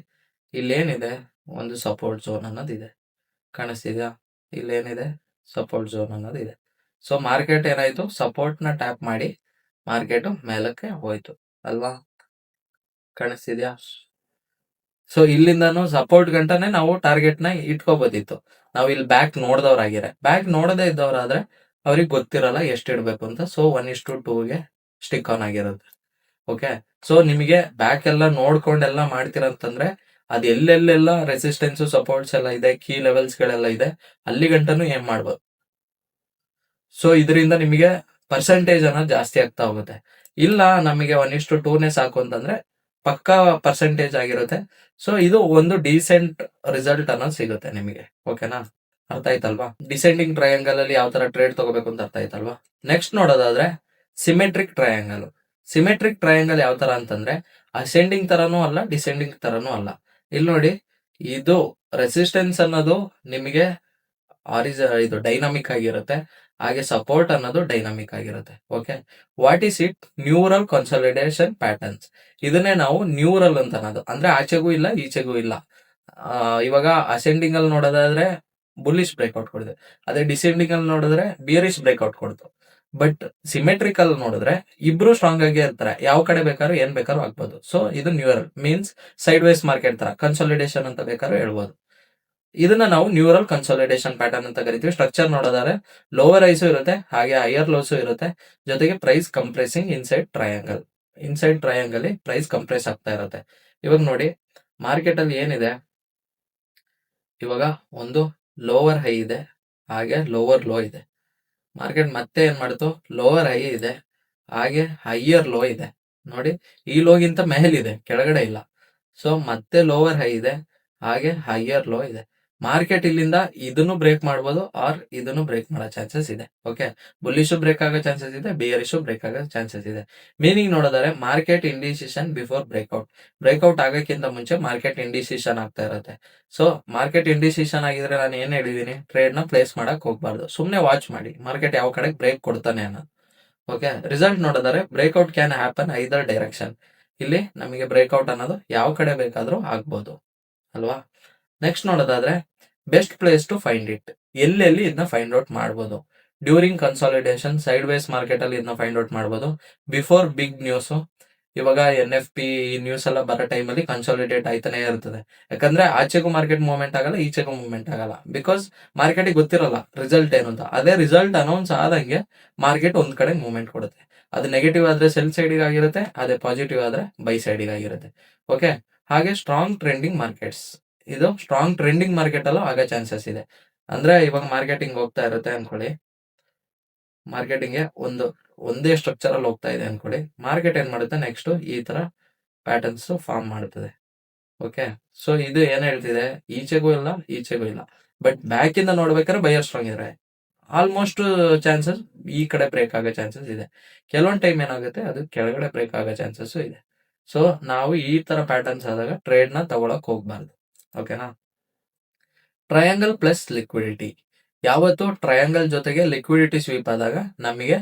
ಇಲ್ಲೇನಿದೆ, ಒಂದು ಸಪೋರ್ಟ್ ಝೋನ್ ಅನ್ನೋದಿದೆ, ಕಾಣಿಸ್ತಿದ್ಯಾ. ಇಲ್ಲೇನಿದೆ, ಸಪೋರ್ಟ್ ಝೋನ್ ಅನ್ನೋದಿದೆ. ಸೊ ಮಾರ್ಕೆಟ್ ಏನಾಯ್ತು, ಸಪೋರ್ಟ್ ನ ಟ್ಯಾಪ್ ಮಾಡಿ ಮಾರ್ಕೆಟ್ ಮೇಲಕ್ಕೆ ಹೋಯ್ತು ಅಲ್ವಾ, ಕಾಣಿಸ್ತಿದ್ಯಾ. ಸೊ ಇಲ್ಲಿಂದಾನು ಸಪೋರ್ಟ್ ಗಂಟನೆ ನಾವು ಟಾರ್ಗೆಟ್ ನ ಇಟ್ಕೋಬೋದಿತ್ತು. ನಾವು ಇಲ್ಲಿ ಬ್ಯಾಕ್ ನೋಡ್ದವ್ರಾಗಿರೆ. ಬ್ಯಾಕ್ ನೋಡದೇ ಇದ್ದವ್ರಾದ್ರೆ ಅವ್ರಿಗೆ ಗೊತ್ತಿರಲ್ಲ ಎಷ್ಟು ಇಡ್ಬೇಕು ಅಂತ. ಸೊ 1:2ಗೆ ಸ್ಟಿಕ್ ಆನ್ ಆಗಿರುತ್ತೆ. ಓಕೆ, ಸೊ ನಿಮಗೆ ಬ್ಯಾಕ್ ಎಲ್ಲ ನೋಡ್ಕೊಂಡೆಲ್ಲ ಮಾಡ್ತೀರಂತಂದ್ರೆ ಅದು ಎಲ್ಲೆಲ್ಲೆಲ್ಲ ರೆಸಿಸ್ಟೆನ್ಸ್ ಸಪೋರ್ಟ್ಸ್ ಎಲ್ಲ ಇದೆ, ಕೀ ಲೆವೆಲ್ಸ್ ಗಳೆಲ್ಲ ಇದೆ, ಅಲ್ಲಿ ಗಂಟನು ಏನ್ ಮಾಡ್ಬೋದು. ಸೊ ಇದರಿಂದ ನಿಮಗೆ ಪರ್ಸೆಂಟೇಜ್ ಅನ್ನೋದು ಜಾಸ್ತಿ ಆಗ್ತಾ ಹೋಗುತ್ತೆ. ಇಲ್ಲ ನಮಗೆ 1:2ನೇ ಸಾಕು ಅಂತಂದ್ರೆ ಪಕ್ಕಾ ಪರ್ಸೆಂಟೇಜ್ ಆಗಿರುತ್ತೆ. ಸೊ ಇದು ಒಂದು ಡೀಸೆಂಟ್ ರಿಸಲ್ಟ್ ಅನ್ನೋದು ಸಿಗುತ್ತೆ ನಿಮಗೆ. ಓಕೆನಾ. ಅರ್ಥ ಆಯ್ತಲ್ವಾ? ಡಿಸೆಂಡಿಂಗ್ ಟ್ರಯಾಂಗಲ್ ಅಲ್ಲಿ ಯಾವ ತರ ಟ್ರೇಡ್ ತಗೋಬೇಕು ಅಂತ ಅರ್ಥ ಆಯ್ತಲ್ವಾ? ನೆಕ್ಸ್ಟ್ ನೋಡೋದಾದ್ರೆ ಸಿಮೆಟ್ರಿಕ್ ಟ್ರಯಾಂಗಲ್. ಸಿಮೆಟ್ರಿಕ್ ಟ್ರಯಾಂಗಲ್ ಯಾವ ತರ ಅಂತಂದ್ರೆ ಅಸೆಂಡಿಂಗ್ ತರನೂ ಅಲ್ಲ, ಡಿಸೆಂಡಿಂಗ್ ತರನೂ ಅಲ್ಲ. ಇಲ್ಲಿ ನೋಡಿ, ಇದು ರೆಸಿಸ್ಟೆನ್ಸ್ ಅನ್ನೋದು ನಿಮಗೆ ಇದು ಡೈನಾಮಿಕ್ ಆಗಿರುತ್ತೆ, ಹಾಗೆ ಸಪೋರ್ಟ್ ಅನ್ನೋದು ಡೈನಾಮಿಕ್ ಆಗಿರುತ್ತೆ. Okay, what is it? Neural consolidation patterns. ಇದನ್ನೇ ನಾವು ನ್ಯೂರಲ್ ಅಂತ ಅನ್ನೋದು, ಅಂದ್ರೆ ಆಚೆಗೂ ಇಲ್ಲ ಈಚೆಗೂ ಇಲ್ಲ. ಇವಾಗ ಅಸೆಂಡಿಂಗ್ ಅಲ್ಲಿ ನೋಡೋದಾದ್ರೆ ಬುಲ್ಲಿಶ್ ಬ್ರೇಕ್ಔಟ್ ಕೊಡಿದೆ, ಅದೇ ಡಿಸೆಂಡಿಂಗ್ ಅಲ್ಲಿ ನೋಡಿದ್ರೆ ಬಿಯರಿಶ್ ಬ್ರೇಕ್ಔಟ್ ಕೊಡ್ತು. ಬಟ್ ಸಿಮೆಟ್ರಿಕಲ್ ನೋಡಿದ್ರೆ ಇಬ್ರು ಸ್ಟ್ರಾಂಗ್ ಆಗೇ ಇರ್ತಾರೆ, ಯಾವ ಕಡೆ ಬೇಕಾದ್ರೂ ಏನ್ ಬೇಕಾದ್ರೂ ಆಗ್ಬೋದು. ಸೊ ಇದು neural means sideways market ತರ ಕನ್ಸಾಲಿಡೇಷನ್ ಅಂತ ಬೇಕಾದ್ರೂ ಹೇಳ್ಬೋದು. ಇದನ್ನ ನಾವು ನ್ಯೂರಲ್ ಕನ್ಸಾಲಿಡೇಷನ್ ಪ್ಯಾಟರ್ನ್ ಅಂತ ಕರಿತೀವಿ. ಸ್ಟ್ರಕ್ಚರ್ ನೋಡೋದಾದ್ರೆ ಲೋವರ್ ಐಸು ಇರುತ್ತೆ, ಹಾಗೆ ಹೈಯರ್ ಲೋಸು ಇರುತ್ತೆ, ಜೊತೆಗೆ price compressing inside triangle. Inside triangle price compress ಆಗ್ತಾ ಇರುತ್ತೆ. ಇವಾಗ ನೋಡಿ, ಮಾರ್ಕೆಟ್ ಅಲ್ಲಿ ಏನಿದೆ, ಇವಾಗ ಒಂದು ಲೋವರ್ ಹೈ ಇದೆ, ಹಾಗೆ ಲೋವರ್ ಲೋ ಇದೆ. ಮಾರ್ಕೆಟ್ ಮತ್ತೆ ಏನ್ ಮಾಡ್ತು, ಲೋವರ್ ಹೈ ಇದೆ, ಹಾಗೆ ಹೈಯರ್ ಲೋ ಇದೆ. ನೋಡಿ, ಈ ಲೋಗಿಂತ ಮೇಲಿದೆ, ಕೆಳಗಡೆ ಇಲ್ಲ. ಸೊ ಮತ್ತೆ ಲೋವರ್ ಹೈ ಇದೆ, ಹಾಗೆ ಹೈಯರ್ ಲೋ ಇದೆ. ಮಾರ್ಕೆಟ್ ಇಲ್ಲಿಂದ ಇದನ್ನು ಬ್ರೇಕ್ ಮಾಡ್ಬೋದು, ಆರ್ ಇದನ್ನು ಬ್ರೇಕ್ ಮಾಡೋ ಚಾನ್ಸಸ್ ಇದೆ. ಓಕೆ, ಬುಲ್ಲಿಶು ಬ್ರೇಕ್ ಆಗೋ ಚಾನ್ಸಸ್ ಇದೆ, ಬಿಯರಿಶು ಬ್ರೇಕ್ ಆಗೋ ಚಾನ್ಸಸ್ ಇದೆ. ಮೀನಿಂಗ್ ನೋಡಿದರೆ market indecision before breakout. Breakout ಆಗೋಕ್ಕಿಂತ ಮುಂಚೆ ಮಾರ್ಕೆಟ್ ಇಂಡಿಸಿಷನ್ ಆಗ್ತಾ ಇರುತ್ತೆ. ಸೊ ಮಾರ್ಕೆಟ್ ಇಂಡಿಸಿಷನ್ ಆಗಿದ್ರೆ ನಾನು ಏನ್ ಹೇಳಿದೀನಿ, ಟ್ರೇಡ್ ನ ಪ್ಲೇಸ್ ಮಾಡಕ್ ಹೋಗ್ಬಾರ್ದು, ಸುಮ್ನೆ ವಾಚ್ ಮಾಡಿ ಮಾರ್ಕೆಟ್ ಯಾವ ಕಡೆ ಬ್ರೇಕ್ ಕೊಡ್ತಾನೆ ಅನ್ನೋದು. ಓಕೆ, ರಿಸಲ್ಟ್ ನೋಡಿದರೆ breakout can happen either direction. ಇಲ್ಲಿ ನಮಗೆ ಬ್ರೇಕ್ಔಟ್ ಅನ್ನೋದು ಯಾವ ಕಡೆ ಬೇಕಾದ್ರೂ ಆಗ್ಬೋದು ಅಲ್ವಾ? ನೆಕ್ಸ್ಟ್ ನೋಡೋದಾದ್ರೆ best place to find it. ಎಲ್ಲೆಲ್ಲಿ ಇದನ್ನ ಫೈಂಡ್ ಔಟ್ ಮಾಡ್ಬೋದು? During consolidation sideways market ಅಲ್ಲಿ ಇದನ್ನ ಫೈಂಡ್ ಔಟ್ ಮಾಡ್ಬೋದು. ಬಿಫೋರ್ ಬಿಗ್ ನ್ಯೂಸ್, ಇವಾಗ NFP ನ್ಯೂಸ್ ಎಲ್ಲ ಬರೋ ಟೈಮಲ್ಲಿ ಕನ್ಸಾಲಿಡೇಟ್ ಆಯ್ತಾನೆ ಇರ್ತದೆ. ಯಾಕಂದ್ರೆ ಆಚೆಗೂ ಮಾರ್ಕೆಟ್ ಮೂವ್ಮೆಂಟ್ ಆಗಲ್ಲ, ಈಚೆಗೂ ಮೂವ್ಮೆಂಟ್ ಆಗಲ್ಲ. ಬಿಕಾಸ್ ಮಾರ್ಕೆಟಿಗೆ ಗೊತ್ತಿರಲ್ಲ ರಿಸಲ್ಟ್ ಏನು ಅಂತ. ಅದೇ ರಿಸಲ್ಟ್ ಅನೌನ್ಸ್ ಆದಂಗೆ ಮಾರ್ಕೆಟ್ ಒಂದ್ ಕಡೆ ಮೂವ್ಮೆಂಟ್ ಕೊಡುತ್ತೆ. ಅದು ನೆಗೆಟಿವ್ ಆದ್ರೆ ಸೆಲ್ ಸೈಡಿಗೆ ಆಗಿರುತ್ತೆ, ಅದೇ ಪಾಸಿಟಿವ್ ಆದ್ರೆ ಬೈ ಸೈಡಿಗೆ ಆಗಿರುತ್ತೆ. ಓಕೆ, ಹಾಗೆ ಸ್ಟ್ರಾಂಗ್ ಟ್ರೆಂಡಿಂಗ್ ಮಾರ್ಕೆಟ್ಸ್. ಇದು ಸ್ಟ್ರಾಂಗ್ ಟ್ರೆಂಡಿಂಗ್ ಮಾರ್ಕೆಟ್ ಅಲ್ಲೂ ಆಗೋ ಚಾನ್ಸಸ್ ಇದೆ. ಅಂದ್ರೆ ಇವಾಗ ಮಾರ್ಕೆಟಿಂಗ್ ಹೋಗ್ತಾ ಇರುತ್ತೆ ಅನ್ಕೊಳ್ಳಿ, ಮಾರ್ಕೆಟಿಂಗ್ಗೆ ಒಂದೇ ಸ್ಟ್ರಕ್ಚರ್ ಅಲ್ಲಿ ಹೋಗ್ತಾ ಇದೆ ಅನ್ಕೊಳ್ಳಿ, ಮಾರ್ಕೆಟ್ ಏನ್ ಮಾಡುತ್ತೆ ನೆಕ್ಸ್ಟ್ ಈ ತರ ಪ್ಯಾಟರ್ನ್ಸ್ ಫಾರ್ಮ್ ಮಾಡುತ್ತದೆ. ಓಕೆ, ಸೊ ಇದು ಏನ್ ಹೇಳ್ತಿದೆ, ಈಚೆಗೂ ಇಲ್ಲ ಈಚೆಗೂ ಇಲ್ಲ. ಬಟ್ ಬ್ಯಾಕ್ ಇಂದ ನೋಡ್ಬೇಕಾದ್ರೆ ಬೈಯರ್ ಸ್ಟ್ರಾಂಗ್ ಇದ್ರೆ ಆಲ್ಮೋಸ್ಟ್ ಚಾನ್ಸಸ್ ಈ ಕಡೆ ಬ್ರೇಕ್ ಆಗೋ ಚಾನ್ಸಸ್ ಇದೆ. ಕೆಲವೊಂದು ಟೈಮ್ ಏನಾಗುತ್ತೆ, ಅದು ಕೆಳಗಡೆ ಬ್ರೇಕ್ ಆಗೋ ಚಾನ್ಸಸ್ ಇದೆ. ಸೊ ನಾವು ಈ ತರ ಪ್ಯಾಟರ್ನ್ಸ್ ಆದಾಗ ಟ್ರೇಡ್ ನ ತಗೊಳಕ್ ಹೋಗ್ಬಾರ್ದು. ಓಕೆನಾ? Triangle plus liquidity. ಯಾವತ್ತು ಟ್ರಯಾಂಗಲ್ ಜೊತೆಗೆ ಲಿಕ್ವಿಡಿಟಿ ಸ್ವೀಪ್ ಆದಾಗ ನಮಗೆ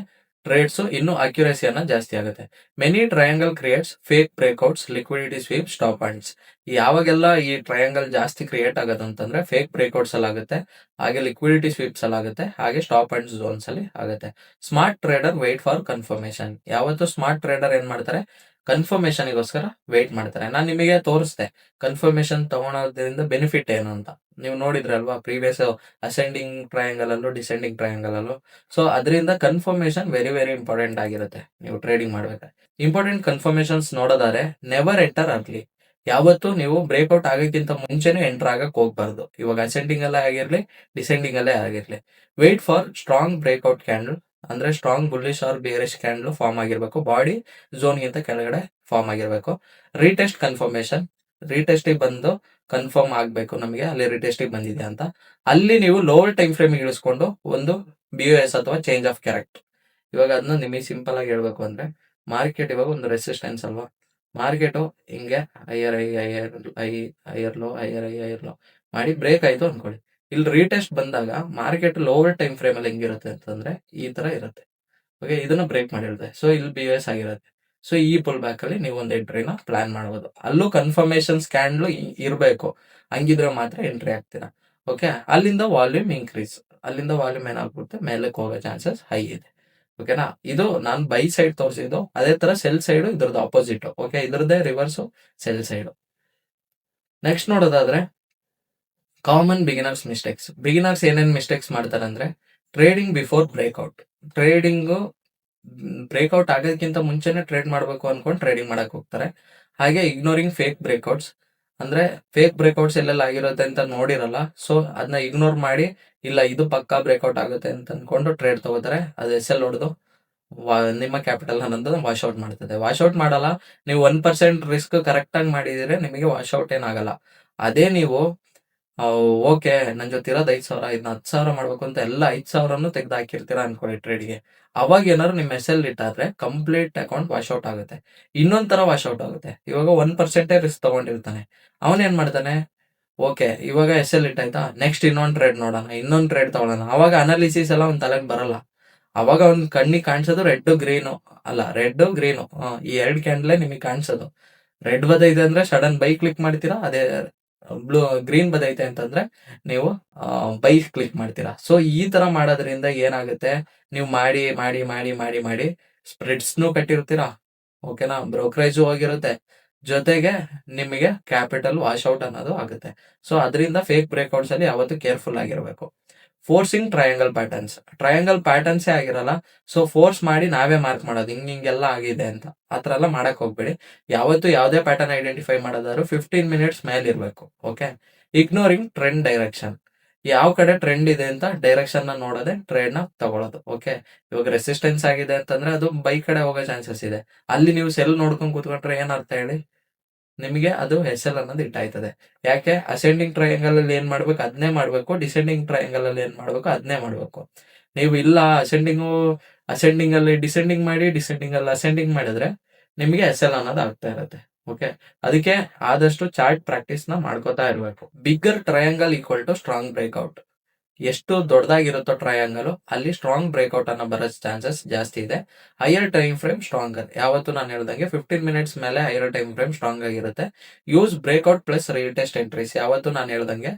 ಟ್ರೇಡ್ಸ್ ಇನ್ನೂ ಅಕ್ಯುರೇಸಿಯನ್ನ ಜಾಸ್ತಿ ಆಗುತ್ತೆ. Many triangle creates fake breakouts, liquidity sweep, stop points. ಯಾವಾಗೆಲ್ಲ ಈ ಟ್ರಯಾಂಗಲ್ ಜಾಸ್ತಿ ಕ್ರಿಯೇಟ್ ಆಗೋದು ಅಂತಂದ್ರೆ ಫೇಕ್ ಬ್ರೇಕ್ಔಟ್ಸ್ ಅಲ್ಲಿ ಆಗುತ್ತೆ, ಹಾಗೆ ಲಿಕ್ವಿಡಿಟಿ ಸ್ವೀಪ್ಸ್ ಅಲ್ಲಿ ಆಗುತ್ತೆ, ಹಾಗೆ ಸ್ಟಾಪ್ ಪಾಯಿಂಟ್ಸ್ ಝೋನ್ಸ್ ಅಲ್ಲಿ ಆಗುತ್ತೆ. Smart trader wait for confirmation. ಯಾವತ್ತು ಸ್ಮಾರ್ಟ್ ಟ್ರೇಡರ್ ಏನ್ ಮಾಡ್ತಾರೆ, ಕನ್ಫರ್ಮೇಶನ್ಗೋಸ್ಕರ ವೇಟ್ ಮಾಡ್ತಾರೆ. ನಾನು ನಿಮಗೆ ತೋರಿಸ್ದೆ ಕನ್ಫರ್ಮೇಶನ್ ತಗೊಳೋದ್ರಿಂದ ಬೆನಿಫಿಟ್ ಏನು ಅಂತ. ನೀವು ನೋಡಿದ್ರಲ್ವಾ ಪ್ರೀವಿಯಸ್ ಅಸೆಂಡಿಂಗ್ ಟ್ರಯಾಂಗಲ್ ಅಲ್ಲೂ ಡಿಸೆಂಡಿಂಗ್ ಟ್ರಯಾಂಗಲ್ ಅಲ್ಲೂ. ಸೊ ಅದರಿಂದ ಕನ್ಫರ್ಮೇಶನ್ ವೆರಿ ವೆರಿ ಇಂಪಾರ್ಟೆಂಟ್ ಆಗಿರುತ್ತೆ ನೀವು ಟ್ರೇಡಿಂಗ್ ಮಾಡ್ಬೇಕಾದ್ರೆ. ಇಂಪಾರ್ಟೆಂಟ್ ಕನ್ಫರ್ಮೇಶನ್ಸ್ ನೋಡೋದಾದ್ರೆ ನೆವರ್ ಎಂಟರ್ ಅರ್ಲಿ. ಯಾವತ್ತು ನೀವು ಬ್ರೇಕ್ಔಟ್ ಆಗೋಕ್ಕಿಂತ ಮುಂಚೆನೇ ಎಂಟರ್ ಆಗಕ್ ಹೋಗ್ಬಾರ್ದು. ಇವಾಗ ಅಸೆಂಡಿಂಗ್ ಅಲ್ಲೇ ಆಗಿರ್ಲಿ, ಡಿಸೆಂಡಿಂಗ್ ಅಲ್ಲೇ ಆಗಿರ್ಲಿ. Wait for strong breakout candle, ಅಂದ್ರೆ strong bullish or bearish candle form ಆಗಿರ್ಬೇಕು, ಬಾಡಿ ಝೋನ್ ಗಿಂತ ಕೆಳಗಡೆ ಫಾರ್ಮ್ ಆಗಿರ್ಬೇಕು. ರೀಟೆಸ್ಟ್ ಕನ್ಫರ್ಮೇಶನ್, ರೀಟೆಸ್ಟ್ ಬಂದು ಕನ್ಫರ್ಮ್ ಆಗ್ಬೇಕು ನಮಗೆ ಅಲ್ಲಿ ರೀಟೆಸ್ಟ್ ಬಂದಿದೆ ಅಂತ. ಅಲ್ಲಿ ನೀವು ಲೋವರ್ ಟೈಮ್ ಫ್ರೇಮ್ ಇಳಿಸ್ಕೊಂಡು ಒಂದು BOS ಅಥವಾ ಚೇಂಜ್ ಆಫ್ ಕ್ಯಾರೆಕ್ಟರ್. ಇವಾಗ ಅದನ್ನ ನಿಮಗೆ ಸಿಂಪಲ್ ಆಗಿ ಹೇಳ್ಬೇಕು ಅಂದ್ರೆ, ಮಾರ್ಕೆಟ್ ಇವಾಗ ಒಂದು ರೆಸಿಸ್ಟೆನ್ಸ್ ಅಲ್ವಾ, ಮಾರ್ಕೆಟ್ ಹಿಂಗೆ higher I higher I higher low higher I higher low ಮಾಡಿ ಬ್ರೇಕ್ ಆಯ್ತು ಅನ್ಕೊಳ್ಳಿ. ಇಲ್ಲಿ ರೀಟೆಸ್ಟ್ ಬಂದಾಗ ಮಾರ್ಕೆಟ್ ಲೋವರ್ ಟೈಮ್ ಫ್ರೇಮ್ ಅಲ್ಲಿ ಹೆಂಗಿರುತ್ತೆ ಅಂತಂದ್ರೆ ಈ ತರ ಇರುತ್ತೆ. ಓಕೆ, ಇದನ್ನ ಬ್ರೇಕ್ ಮಾಡಿರುತ್ತೆ. ಸೊ ಇಲ್ಲಿ BOS ಆಗಿರುತ್ತೆ. ಸೊ ಈ ಪುಲ್ ಬ್ಯಾಕ್ ಅಲ್ಲಿ ನೀವು ಒಂದು ಎಂಟ್ರಿನ ಪ್ಲಾನ್ ಮಾಡಬಹುದು. ಅಲ್ಲೂ ಕನ್ಫರ್ಮೇಶನ್ ಸ್ಕ್ಯಾನ್ಲು ಇರಬೇಕು, ಹಂಗಿದ್ರೆ ಮಾತ್ರ ಎಂಟ್ರಿ ಆಗ್ತೀರಾ. ಓಕೆ, ಅಲ್ಲಿಂದ ವಾಲ್ಯೂಮ್ ಇನ್ಕ್ರೀಸ್, ಅಲ್ಲಿಂದ ವಾಲ್ಯೂಮ್ ಏನಾಗ್ಬಿಡುತ್ತೆ ಮೇಲಕ್ಕೆ ಹೋಗೋ ಚಾನ್ಸಸ್ ಹೈ ಇದೆ. ಓಕೆನಾ? ಇದು ನಾನು ಬೈ ಸೈಡ್ ತೋರಿಸಿದ್ದು. ಅದೇ ತರ ಸೆಲ್ ಸೈಡ್ ಇದ್ರದ್ದು ಆಪೋಸಿಟ್. ಓಕೆ, ಇದ್ರದ್ದೇ ರಿವರ್ಸ್ ಸೆಲ್ ಸೈಡ್. ನೆಕ್ಸ್ಟ್ ನೋಡೋದಾದ್ರೆ ಕಾಮನ್ ಬಿಗಿನರ್ಸ್ ಮಿಸ್ಟೇಕ್ಸ್. ಬಿಗಿನರ್ಸ್ ಏನೇನ್ ಮಿಸ್ಟೇಕ್ಸ್ ಮಾಡ್ತಾರೆ ಅಂದ್ರೆ, trading before breakout. Trading breakout ಆಗೋದಕ್ಕಿಂತ ಮುಂಚೆನೆ ಟ್ರೇಡ್ ಮಾಡಬೇಕು ಅನ್ಕೊಂಡು ಟ್ರೇಡಿಂಗ್ ಮಾಡಕ್ ಹೋಗ್ತಾರೆ. ಹಾಗೆ ಇಗ್ನೋರಿಂಗ್ ಫೇಕ್ ಬ್ರೇಕ್ಔಟ್ಸ್, ಅಂದ್ರೆ ಫೇಕ್ ಬ್ರೇಕ್ಔಟ್ಸ್ ಎಲ್ಲೆಲ್ಲ ಆಗಿರುತ್ತೆ ಅಂತ ನೋಡಿರಲ್ಲ. ಸೊ ಅದನ್ನ ಇಗ್ನೋರ್ ಮಾಡಿ, ಇಲ್ಲ ಇದು ಪಕ್ಕಾ ಬ್ರೇಕ್ಔಟ್ ಆಗುತ್ತೆ ಅಂತ ಅನ್ಕೊಂಡು ಟ್ರೇಡ್ ತಗೋತಾರೆ. ಅದು SL ಹೊಡೆದು ನಿಮ್ಮ ಕ್ಯಾಪಿಟಲ್ ಅನ್ನೋದು ವಾಶ್ಔಟ್ ಮಾಡ್ತದೆ. ವಾಶ್ಔಟ್ ಮಾಡಲ್ಲ, ನೀವು 1% ರಿಸ್ಕ್ ಕರೆಕ್ಟ್ ಆಗಿ ಮಾಡಿದ್ರೆ ನಿಮಗೆ ವಾಶ್ಔಟ್ ಏನಾಗಲ್ಲ. ಅದೇ ನೀವು ಓಕೆ ನನ್ನ ಜೊತೆ ಇರೋದು 5,000 ಇದನ್ನ 10,000 ಮಾಡ್ಬೇಕು ಅಂತ ಎಲ್ಲ 5,000 ತೆಗ್ದು ಹಾಕಿರ್ತೀರಾ ಅನ್ಕೊಳ್ಳಿ ಟ್ರೇಡ್‌ಗೆ. ಅವಾಗ ಏನಾದ್ರು ನಿಮ್ಮ ಎಸ್.ಎಲ್ ಹಿಟ್ ಆದ್ರೆ ಕಂಪ್ಲೀಟ್ ಅಕೌಂಟ್ ವಾಶ್ ಔಟ್ ಆಗುತ್ತೆ. ಇನ್ನೊಂದ್ ತರ ವಾಶ್ ಔಟ್ ಆಗುತ್ತೆ. ಇವಾಗ 1% ರಿಸ್ಕ್ ತಗೊಂಡಿರ್ತಾನೆ. ಅವನೇನ್ ಮಾಡ್ತಾನೆ, ಓಕೆ ಇವಾಗ ಎಸ್.ಎಲ್ ಹಿಟ್ ಆಯ್ತಾ, ನೆಕ್ಸ್ಟ್ ಇನ್ನೊಂದ್ ಟ್ರೇಡ್ ನೋಡೋಣ, ಇನ್ನೊಂದ್ ಟ್ರೇಡ್ ತಗೊಳ್ಳೋಣ. ಅವಾಗ ಅನಾಲಿಸಿಸ್ ಎಲ್ಲ ಅವ್ನ ತಲೆಗೆ ಬರಲ್ಲ. ಅವಾಗ ಅವ್ನ ಕಣ್ಣಿಗೆ ಕಾಣಿಸೋದು ರೆಡ್, ಗ್ರೀನು ಅಲ್ಲ ರೆಡ್, ಗ್ರೀನು ಈ 2 ಕ್ಯಾಂಡಲೇ ನಿಮಗೆ ಕಾಣಿಸೋದು. ರೆಡ್ ಬದೈತೆ ಅಂದ್ರೆ ಸಡನ್ ಬೈ ಕ್ಲಿಕ್ ಮಾಡ್ತೀರಾ. ಅದೇ ಬ್ಲೂ ಗ್ರೀನ್ ಬದೈತೆ ಅಂತಂದ್ರೆ ನೀವು ಬೈ ಕ್ಲಿಕ್ ಮಾಡ್ತೀರಾ. ಸೊ ಈ ತರ ಮಾಡೋದ್ರಿಂದ ಏನಾಗುತ್ತೆ, ನೀವು ಮಾಡಿ ಮಾಡಿ ಮಾಡಿ ಮಾಡಿ ಮಾಡಿ ಸ್ಪ್ರೆಡ್ಸ್‌ನು ಕಟ್ಟಿರ್ತೀರಾ. ಓಕೆನಾ, ಬ್ರೋಕರೇಜು ಹೋಗಿರುತ್ತೆ. ಜೊತೆಗೆ ನಿಮಗೆ ಕ್ಯಾಪಿಟಲ್ ವಾಶ್ ಔಟ್ ಅನ್ನೋದು ಆಗುತ್ತೆ. ಸೊ ಅದರಿಂದ ಫೇಕ್ ಬ್ರೇಕ್ಔಟ್ಸ್ ಅಲ್ಲಿ ಯಾವತ್ತೂ ಕೇರ್‌ಫುಲ್ ಆಗಿರಬೇಕು. Forcing triangle patterns. ಟ್ರಯಾಂಗಲ್ ಪ್ಯಾಟರ್ನ್ಸೇ ಆಗಿರಲ್ಲ. ಸೊ ಫೋರ್ಸ್ ಮಾಡಿ ನಾವೇ ಮಾರ್ಕ್ ಮಾಡೋದು ಹಿಂಗೆಲ್ಲ ಆಗಿದೆ ಅಂತ. ಆ ಥರ ಎಲ್ಲ ಮಾಡಕ್ ಹೋಗ್ಬೇಡಿ. ಯಾವತ್ತೂ ಯಾವುದೇ ಪ್ಯಾಟರ್ನ್ ಐಡೆಂಟಿಫೈ ಮಾಡೋದಾದ್ರು 15 ಮಿನಿಟ್ಸ್ ಮೇಲಿರ್ಬೇಕು. ಓಕೆ. Ignoring trend direction. ಯಾವ ಕಡೆ ಟ್ರೆಂಡ್ ಇದೆ ಅಂತ ಡೈರೆಕ್ಷನ್‌ನ ನೋಡದೆ ಟ್ರೇಡ್‌ನ ತಗೊಳ್ಳೋದು. ಓಕೆ. ಇವಾಗ ರೆಸಿಸ್ಟೆನ್ಸ್ ಆಗಿದೆ ಅಂತಂದ್ರೆ ಅದು ಬೈ ಕಡೆ ಹೋಗೋ ಚಾನ್ಸಸ್ ಇದೆ. ಅಲ್ಲಿ ನೀವು ಸೆಲ್ ನೋಡ್ಕೊಂಡು ಕೂತ್ಕೊಂಡ್ರೆ ಏನರ್ಥ ಹೇಳಿ? ನಿಮಗೆ ಅದು ಎಸ್.ಎಲ್ ಅನ್ನೋದು ಹಿಟ್ ಆಯ್ತದೆ. ಯಾಕೆ? ಅಸೆಂಡಿಂಗ್ ಟ್ರಯಾಂಗಲ್ ಅಲ್ಲಿ ಏನ್ ಮಾಡ್ಬೇಕು ಅದನ್ನೇ ಮಾಡ್ಬೇಕು. ಡಿಸೆಂಡಿಂಗ್ ಟ್ರಯಾಂಗಲ್ ಅಲ್ಲಿ ಏನ್ ಮಾಡ್ಬೇಕು ಅದನ್ನೇ ಮಾಡ್ಬೇಕು. ನೀವು ಇಲ್ಲ ಅಸೆಂಡಿಂಗ್ ಅಲ್ಲಿ ಡಿಸೆಂಡಿಂಗ್ ಮಾಡಿ, ಡಿಸೆಂಡಿಂಗ್ ಅಲ್ಲಿ ಅಸೆಂಡಿಂಗ್ ಮಾಡಿದ್ರೆ ನಿಮಗೆ ಎಸ್.ಎಲ್ ಅನ್ನೋದು ಆಗ್ತಾ ಇರುತ್ತೆ. ಓಕೆ. ಅದಕ್ಕೆ ಆದಷ್ಟು ಚಾರ್ಟ್ ಪ್ರಾಕ್ಟೀಸ್‌ನ ಮಾಡ್ಕೋತಾ ಇರ್ಬೇಕು. Bigger triangle equal to strong breakout. ಎಷ್ಟು ದೊಡ್ಡದಾಗಿರುತ್ತೋ ಟ್ರಯಾಂಗಲ್ ಅಲ್ಲಿ ಸ್ಟ್ರಾಂಗ್ ಬ್ರೇಕ್ಔಟ್ ಅನ್ನ ಬರೋ ಚಾನ್ಸಸ್ ಜಾಸ್ತಿ ಇದೆ. Higher time frame stronger. ಯಾವತ್ತು ನಾನು ಹೇಳ್ದಂಗೆ 15 ಮಿನಿಟ್ಸ್ ಮೇಲೆ ಹೈಯರ್ ಟೈಮ್ ಫ್ರೇಮ್ ಸ್ಟ್ರಾಂಗ್ ಆಗಿರುತ್ತೆ. Use breakout plus retest entries. ಯಾವತ್ತು ನಾನು ಹೇಳ್ದಂಗೆ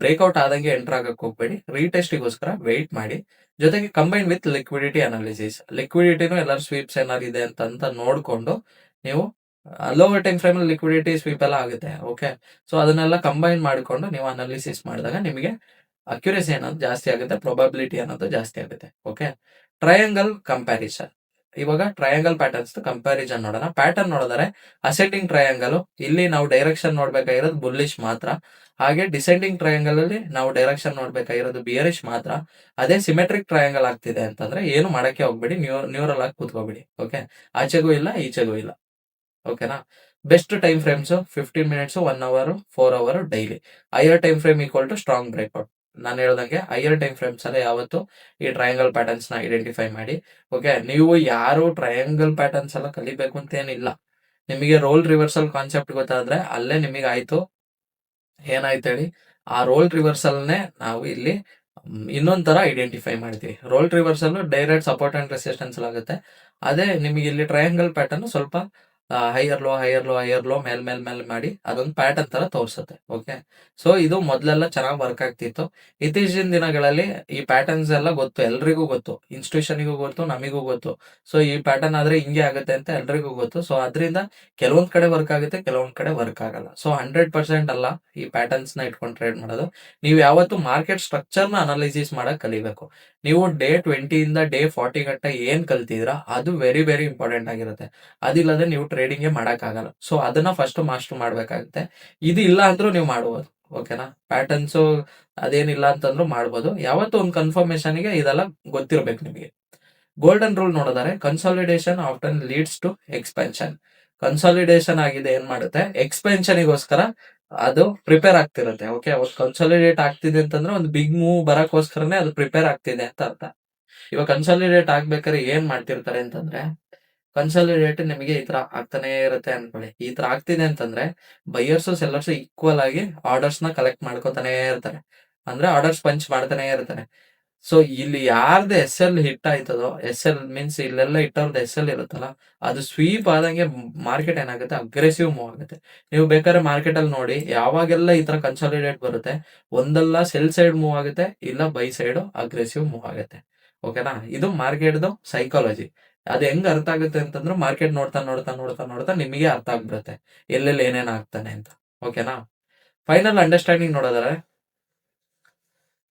ಬ್ರೇಕ್ಔಟ್ ಆದಂಗೆ ಎಂಟರ್ ಆಗಕ್ಕೆ ಹೋಗ್ಬೇಡಿ. ರೀಟೆಸ್ಟಿಗೋಸ್ಕರ ವೆಯ್ಟ್ ಮಾಡಿ. ಜೊತೆಗೆ ಕಂಬೈನ್ ವಿತ್ ಲಿಕ್ವಿಡಿಟಿ ಅನಾಲಿಸಿಸ್. ಲಿಕ್ವಿಡಿಟಿನೂ ಎಲ್ಲರೂ ಸ್ವೀಪ್ಸ್ ಏನಾರು ಇದೆ ಅಂತ ನೋಡ್ಕೊಂಡು ನೀವು ಲೋವರ್ ಟೈಮ್ ಫ್ರೇಮ್ ಅಲ್ಲಿ ಲಿಕ್ವಿಡಿಟಿ ಸ್ವೀಪ್ ಎಲ್ಲ ಆಗುತ್ತೆ. ಓಕೆ. ಸೊ ಅದನ್ನೆಲ್ಲ ಕಂಬೈನ್ ಮಾಡಿಕೊಂಡು ನೀವು ಅನಾಲಿಸಿಸ್ ಮಾಡಿದಾಗ ನಿಮಗೆ ಅಕ್ಯುರಸಿ ಅನ್ನೋದು ಜಾಸ್ತಿ ಆಗುತ್ತೆ. ಪ್ರೊಬಬಿಲಿಟಿ ಅನ್ನೋದು ಜಾಸ್ತಿ ಆಗುತ್ತೆ. ಓಕೆ. Triangle comparison. ಇವಾಗ ಟ್ರಯಾಂಗಲ್ ಪ್ಯಾಟರ್ನ್ಸ್ ಕಂಪ್ಯಾರಿಸನ್ ನೋಡೋಣ. ಪ್ಯಾಟರ್ನ್ ನೋಡಿದರೆ ಅಸೆಂಡಿಂಗ್ ಟ್ರಯಾಂಗಲ್ ಇಲ್ಲಿ ನಾವು ಡೈರೆಕ್ಷನ್ ನೋಡ್ಬೇಕಾಗಿರೋದು ಬುಲ್ಲಿಶ್ ಮಾತ್ರ. ಹಾಗೆ ಡಿಸೆಂಡಿಂಗ್ ಟ್ರಯಾಂಗಲ್ ಅಲ್ಲಿ ನಾವು ಡೈರೆಕ್ಷನ್ ನೋಡ್ಬೇಕಾಗಿರೋದು ಬಿಯರಿಶ್ ಮಾತ್ರ. ಅದೇ ಸಿಮೆಟ್ರಿಕ್ ಟ್ರಯಾಂಗಲ್ ಆಗ್ತಿದೆ ಅಂತಂದ್ರೆ ಏನು ಮಾಡಕ್ಕೆ ಹೋಗ್ಬೇಡಿ. ನ್ಯೂರಲ್ ಆಗಿ ಕೂತ್ಕೋಬೇಡಿ. ಓಕೆ. ಆಚೆಗೂ ಇಲ್ಲ ಈಚೆಗೂ ಇಲ್ಲ. ಓಕೆನಾ. Best time frames 15 minutes, 1 hour, 4 hour daily. Higher time frame equal to strong breakout. ನಾನು ಹೇಳ್ದಂಗೆ ಹೈಯರ್ ಟೈಮ್ ಫ್ರೇಮ್ಸ್ ಅಲ್ಲೇ ಯಾವತ್ತು ಈ ಟ್ರಯಾಂಗಲ್ ಪ್ಯಾಟರ್ನ್ಸ್ ನ ಐಡೆಂಟಿಫೈ ಮಾಡಿ. ಓಕೆ. ನೀವು ಯಾರು ಟ್ರಯಾಂಗಲ್ ಪ್ಯಾಟರ್ನ್ಸ್ ಎಲ್ಲ ಕಲಿಬೇಕು ಅಂತ ಏನಿಲ್ಲ. ನಿಮಗೆ ರೋಲ್ ರಿವರ್ಸಲ್ ಕಾನ್ಸೆಪ್ಟ್ ಗೊತ್ತಾದ್ರೆ ಅಲ್ಲೇ ನಿಮಗೆ ಆಯ್ತು. ಏನಾಯ್ತು ಹೇಳಿ, ಆ ರೋಲ್ ರಿವರ್ಸಲ್ನೇ ನಾವು ಇಲ್ಲಿ ಇನ್ನೊಂದ್ ತರ ಐಡೆಂಟಿಫೈ ಮಾಡ್ತೀವಿ. Role reversal direct support and resistance ಆಗುತ್ತೆ. ಅದೇ ನಿಮಗೆ ಇಲ್ಲಿ ಟ್ರಯಾಂಗಲ್ ಪ್ಯಾಟರ್ನ್ ಸ್ವಲ್ಪ higher low higher low higher low ಮೇಲ್ ಮೇಲ್ ಮೇಲ್ ಮಾಡಿ ಅದೊಂದು ಪ್ಯಾಟರ್ನ್ ತರ ತೋರಿಸುತ್ತೆ. ಓಕೆ. ಸೊ ಇದು ಮೊದಲೆಲ್ಲ ಚೆನ್ನಾಗಿ ವರ್ಕ್ ಆಗ್ತಿತ್ತು. ಇತ್ತೀಚಿನ ದಿನಗಳಲ್ಲಿ ಈ ಪ್ಯಾಟರ್ನ್ಸ್ ಎಲ್ಲ ಗೊತ್ತು, ಎಲ್ರಿಗೂ ಗೊತ್ತು. ಇನ್ಸ್ಟಿಟ್ಯೂಷನ್ಗೂ ಗೊತ್ತು, ನಮಿಗೂ ಗೊತ್ತು. ಸೊ ಈ ಪ್ಯಾಟರ್ನ್ ಆದ್ರೆ ಹಿಂಗೆ ಆಗುತ್ತೆ ಅಂತ ಎಲ್ರಿಗೂ ಗೊತ್ತು. ಸೊ ಅದರಿಂದ ಕೆಲವೊಂದ್ ಕಡೆ ವರ್ಕ್ ಆಗುತ್ತೆ, ಕೆಲವೊಂದ್ ಕಡೆ ವರ್ಕ್ ಆಗಲ್ಲ. ಸೊ 100% ಅಲ್ಲ ಈ ಪ್ಯಾಟರ್ನ್ಸ್ ನ ಇಟ್ಕೊಂಡು ಟ್ರೇಡ್ ಮಾಡೋದು. ನೀವು ಯಾವತ್ತು ಮಾರ್ಕೆಟ್ ಸ್ಟ್ರಕ್ಚರ್ ನ ಅನಾಲಿಸಿಸ್ ಮಾಡಕ್ ಕಲಿಬೇಕು. ನೀವು ಡೇ 20 ಇಂದ ಡೇ 40 ಗಂಟ ಏನ್ ಕಲ್ತಿದ್ರಾ ಅದು ವೆರಿ ವೆರಿ ಇಂಪಾರ್ಟೆಂಟ್ ಆಗಿರುತ್ತೆ. ಅದಿಲ್ಲದೆ ನೀವು ಟ್ರೇಡಿಂಗ್ ಮಾಡಕ್ ಆಗಲ್ಲ. ಸೊ ಅದನ್ನ ಫಸ್ಟ್ ಮಾಸ್ಟರ್ ಮಾಡ್ಬೇಕಾಗುತ್ತೆ. ಇದು ಇಲ್ಲ ಅಂದ್ರೂ ನೀವು ಮಾಡ್ಬೋದು. ಓಕೆನಾ. ಪ್ಯಾಟರ್ನ್ಸ್ ಅದೇನಿಲ್ಲ ಅಂತಂದ್ರೂ ಮಾಡ್ಬೋದು. ಯಾವತ್ತು ಒಂದು ಕನ್ಫರ್ಮೇಶನ್ ಗೆ ಇದೆಲ್ಲ ಗೊತ್ತಿರ್ಬೇಕು ನಿಮಗೆ. ಗೋಲ್ಡನ್ ರೂಲ್ ನೋಡಿದರೆ consolidation often leads to expansion. Consolidation ಆಗಿದೆ ಏನ್ ಮಾಡುತ್ತೆ, ಎಕ್ಸ್ಪೆನ್ಷನ್ಗೋಸ್ಕರ ಅದು ಪ್ರಿಪೇರ್ ಆಗ್ತಿರುತ್ತೆ. ಓಕೆ. ಒಂದು ಕನ್ಸಾಲಿಡೇಟ್ ಆಗ್ತಿದೆ ಅಂತಂದ್ರೆ ಒಂದು ಬಿಗ್ ಮೂವ್ ಬರಕ್ಕೋಸ್ಕರನೇ ಅದು ಪ್ರಿಪೇರ್ ಆಗ್ತಿದೆ ಅಂತ ಅರ್ಥ. ಇವಾಗ ಕನ್ಸಾಲಿಡೇಟ್ ಆಗ್ಬೇಕಾದ್ರೆ ಏನ್ ಮಾಡ್ತಿರ್ತಾರೆ ಅಂತಂದ್ರೆ, ಕನ್ಸಾಲಿಡೇಟ್ ನಿಮಗೆ ಈ ತರ ಆಗ್ತಾನೆ ಇರುತ್ತೆ ಅನ್ಕೊಳ್ಳಿ. ಈ ತರ ಆಗ್ತಿದೆ ಅಂತಂದ್ರೆ ಬೈಯರ್ಸ್ ಸೆಲ್ಲರ್ಸ್ ಈಕ್ವಲ್ ಆಗಿ ಆರ್ಡರ್ಸ್ ನ ಕಲೆಕ್ಟ್ ಮಾಡ್ಕೊತಾನೆ ಇರ್ತಾರೆ. ಅಂದ್ರೆ ಆರ್ಡರ್ಸ್ ಪಂಚ್ ಮಾಡ್ತಾನೆ ಇರ್ತಾರೆ. ಸೊ ಇಲ್ಲಿ ಯಾರ್ದು ಎಸ್.ಎಲ್ ಹಿಟ್ ಆಯ್ತದೋ, ಎಸ್.ಎಲ್ ಮೀನ್ಸ್ ಇಲ್ಲೆಲ್ಲ ಇಟ್ಟವ್ರದ್ದು ಎಸ್.ಎಲ್ ಇರುತ್ತಲ್ಲ, ಅದು ಸ್ವೀಪ್ ಆದಂಗೆ ಮಾರ್ಕೆಟ್ ಏನಾಗುತ್ತೆ ಅಗ್ರೆಸಿವ್ ಮೂವ್ ಆಗುತ್ತೆ. ನೀವು ಬೇಕಾದ್ರೆ ಮಾರ್ಕೆಟ್ ಅಲ್ಲಿ ನೋಡಿ, ಯಾವಾಗೆಲ್ಲ ಈ ತರ ಕನ್ಸಾಲಿಡೇಟ್ ಬರುತ್ತೆ, ಒಂದಲ್ಲ ಸೆಲ್ ಸೈಡ್ ಮೂವ್ ಆಗುತ್ತೆ, ಇಲ್ಲ ಬೈ ಸೈಡ್ ಅಗ್ರೆಸಿವ್ ಮೂವ್ ಆಗುತ್ತೆ. ಓಕೆನಾ. ಇದು ಮಾರ್ಕೆಟ್ದು ಸೈಕಾಲಜಿ. ಅದು ಹೆಂಗ್ ಅರ್ಥ ಆಗುತ್ತೆ ಅಂತಂದ್ರೆ ಮಾರ್ಕೆಟ್ ನೋಡ್ತಾ ನೋಡ್ತಾ ನೋಡ್ತಾ ನೋಡ್ತಾ ನಿಮಗೆ ಅರ್ಥ ಆಗ್ಬಿಡುತ್ತೆ ಎಲ್ಲೆಲ್ಲಿ ಏನೇನ್ ಆಗ್ತಾನೆ ಅಂತ. ಓಕೆನಾ. ಫೈನಲ್ ಅಂಡರ್ಸ್ಟ್ಯಾಂಡಿಂಗ್ ನೋಡಿದ್ರೆ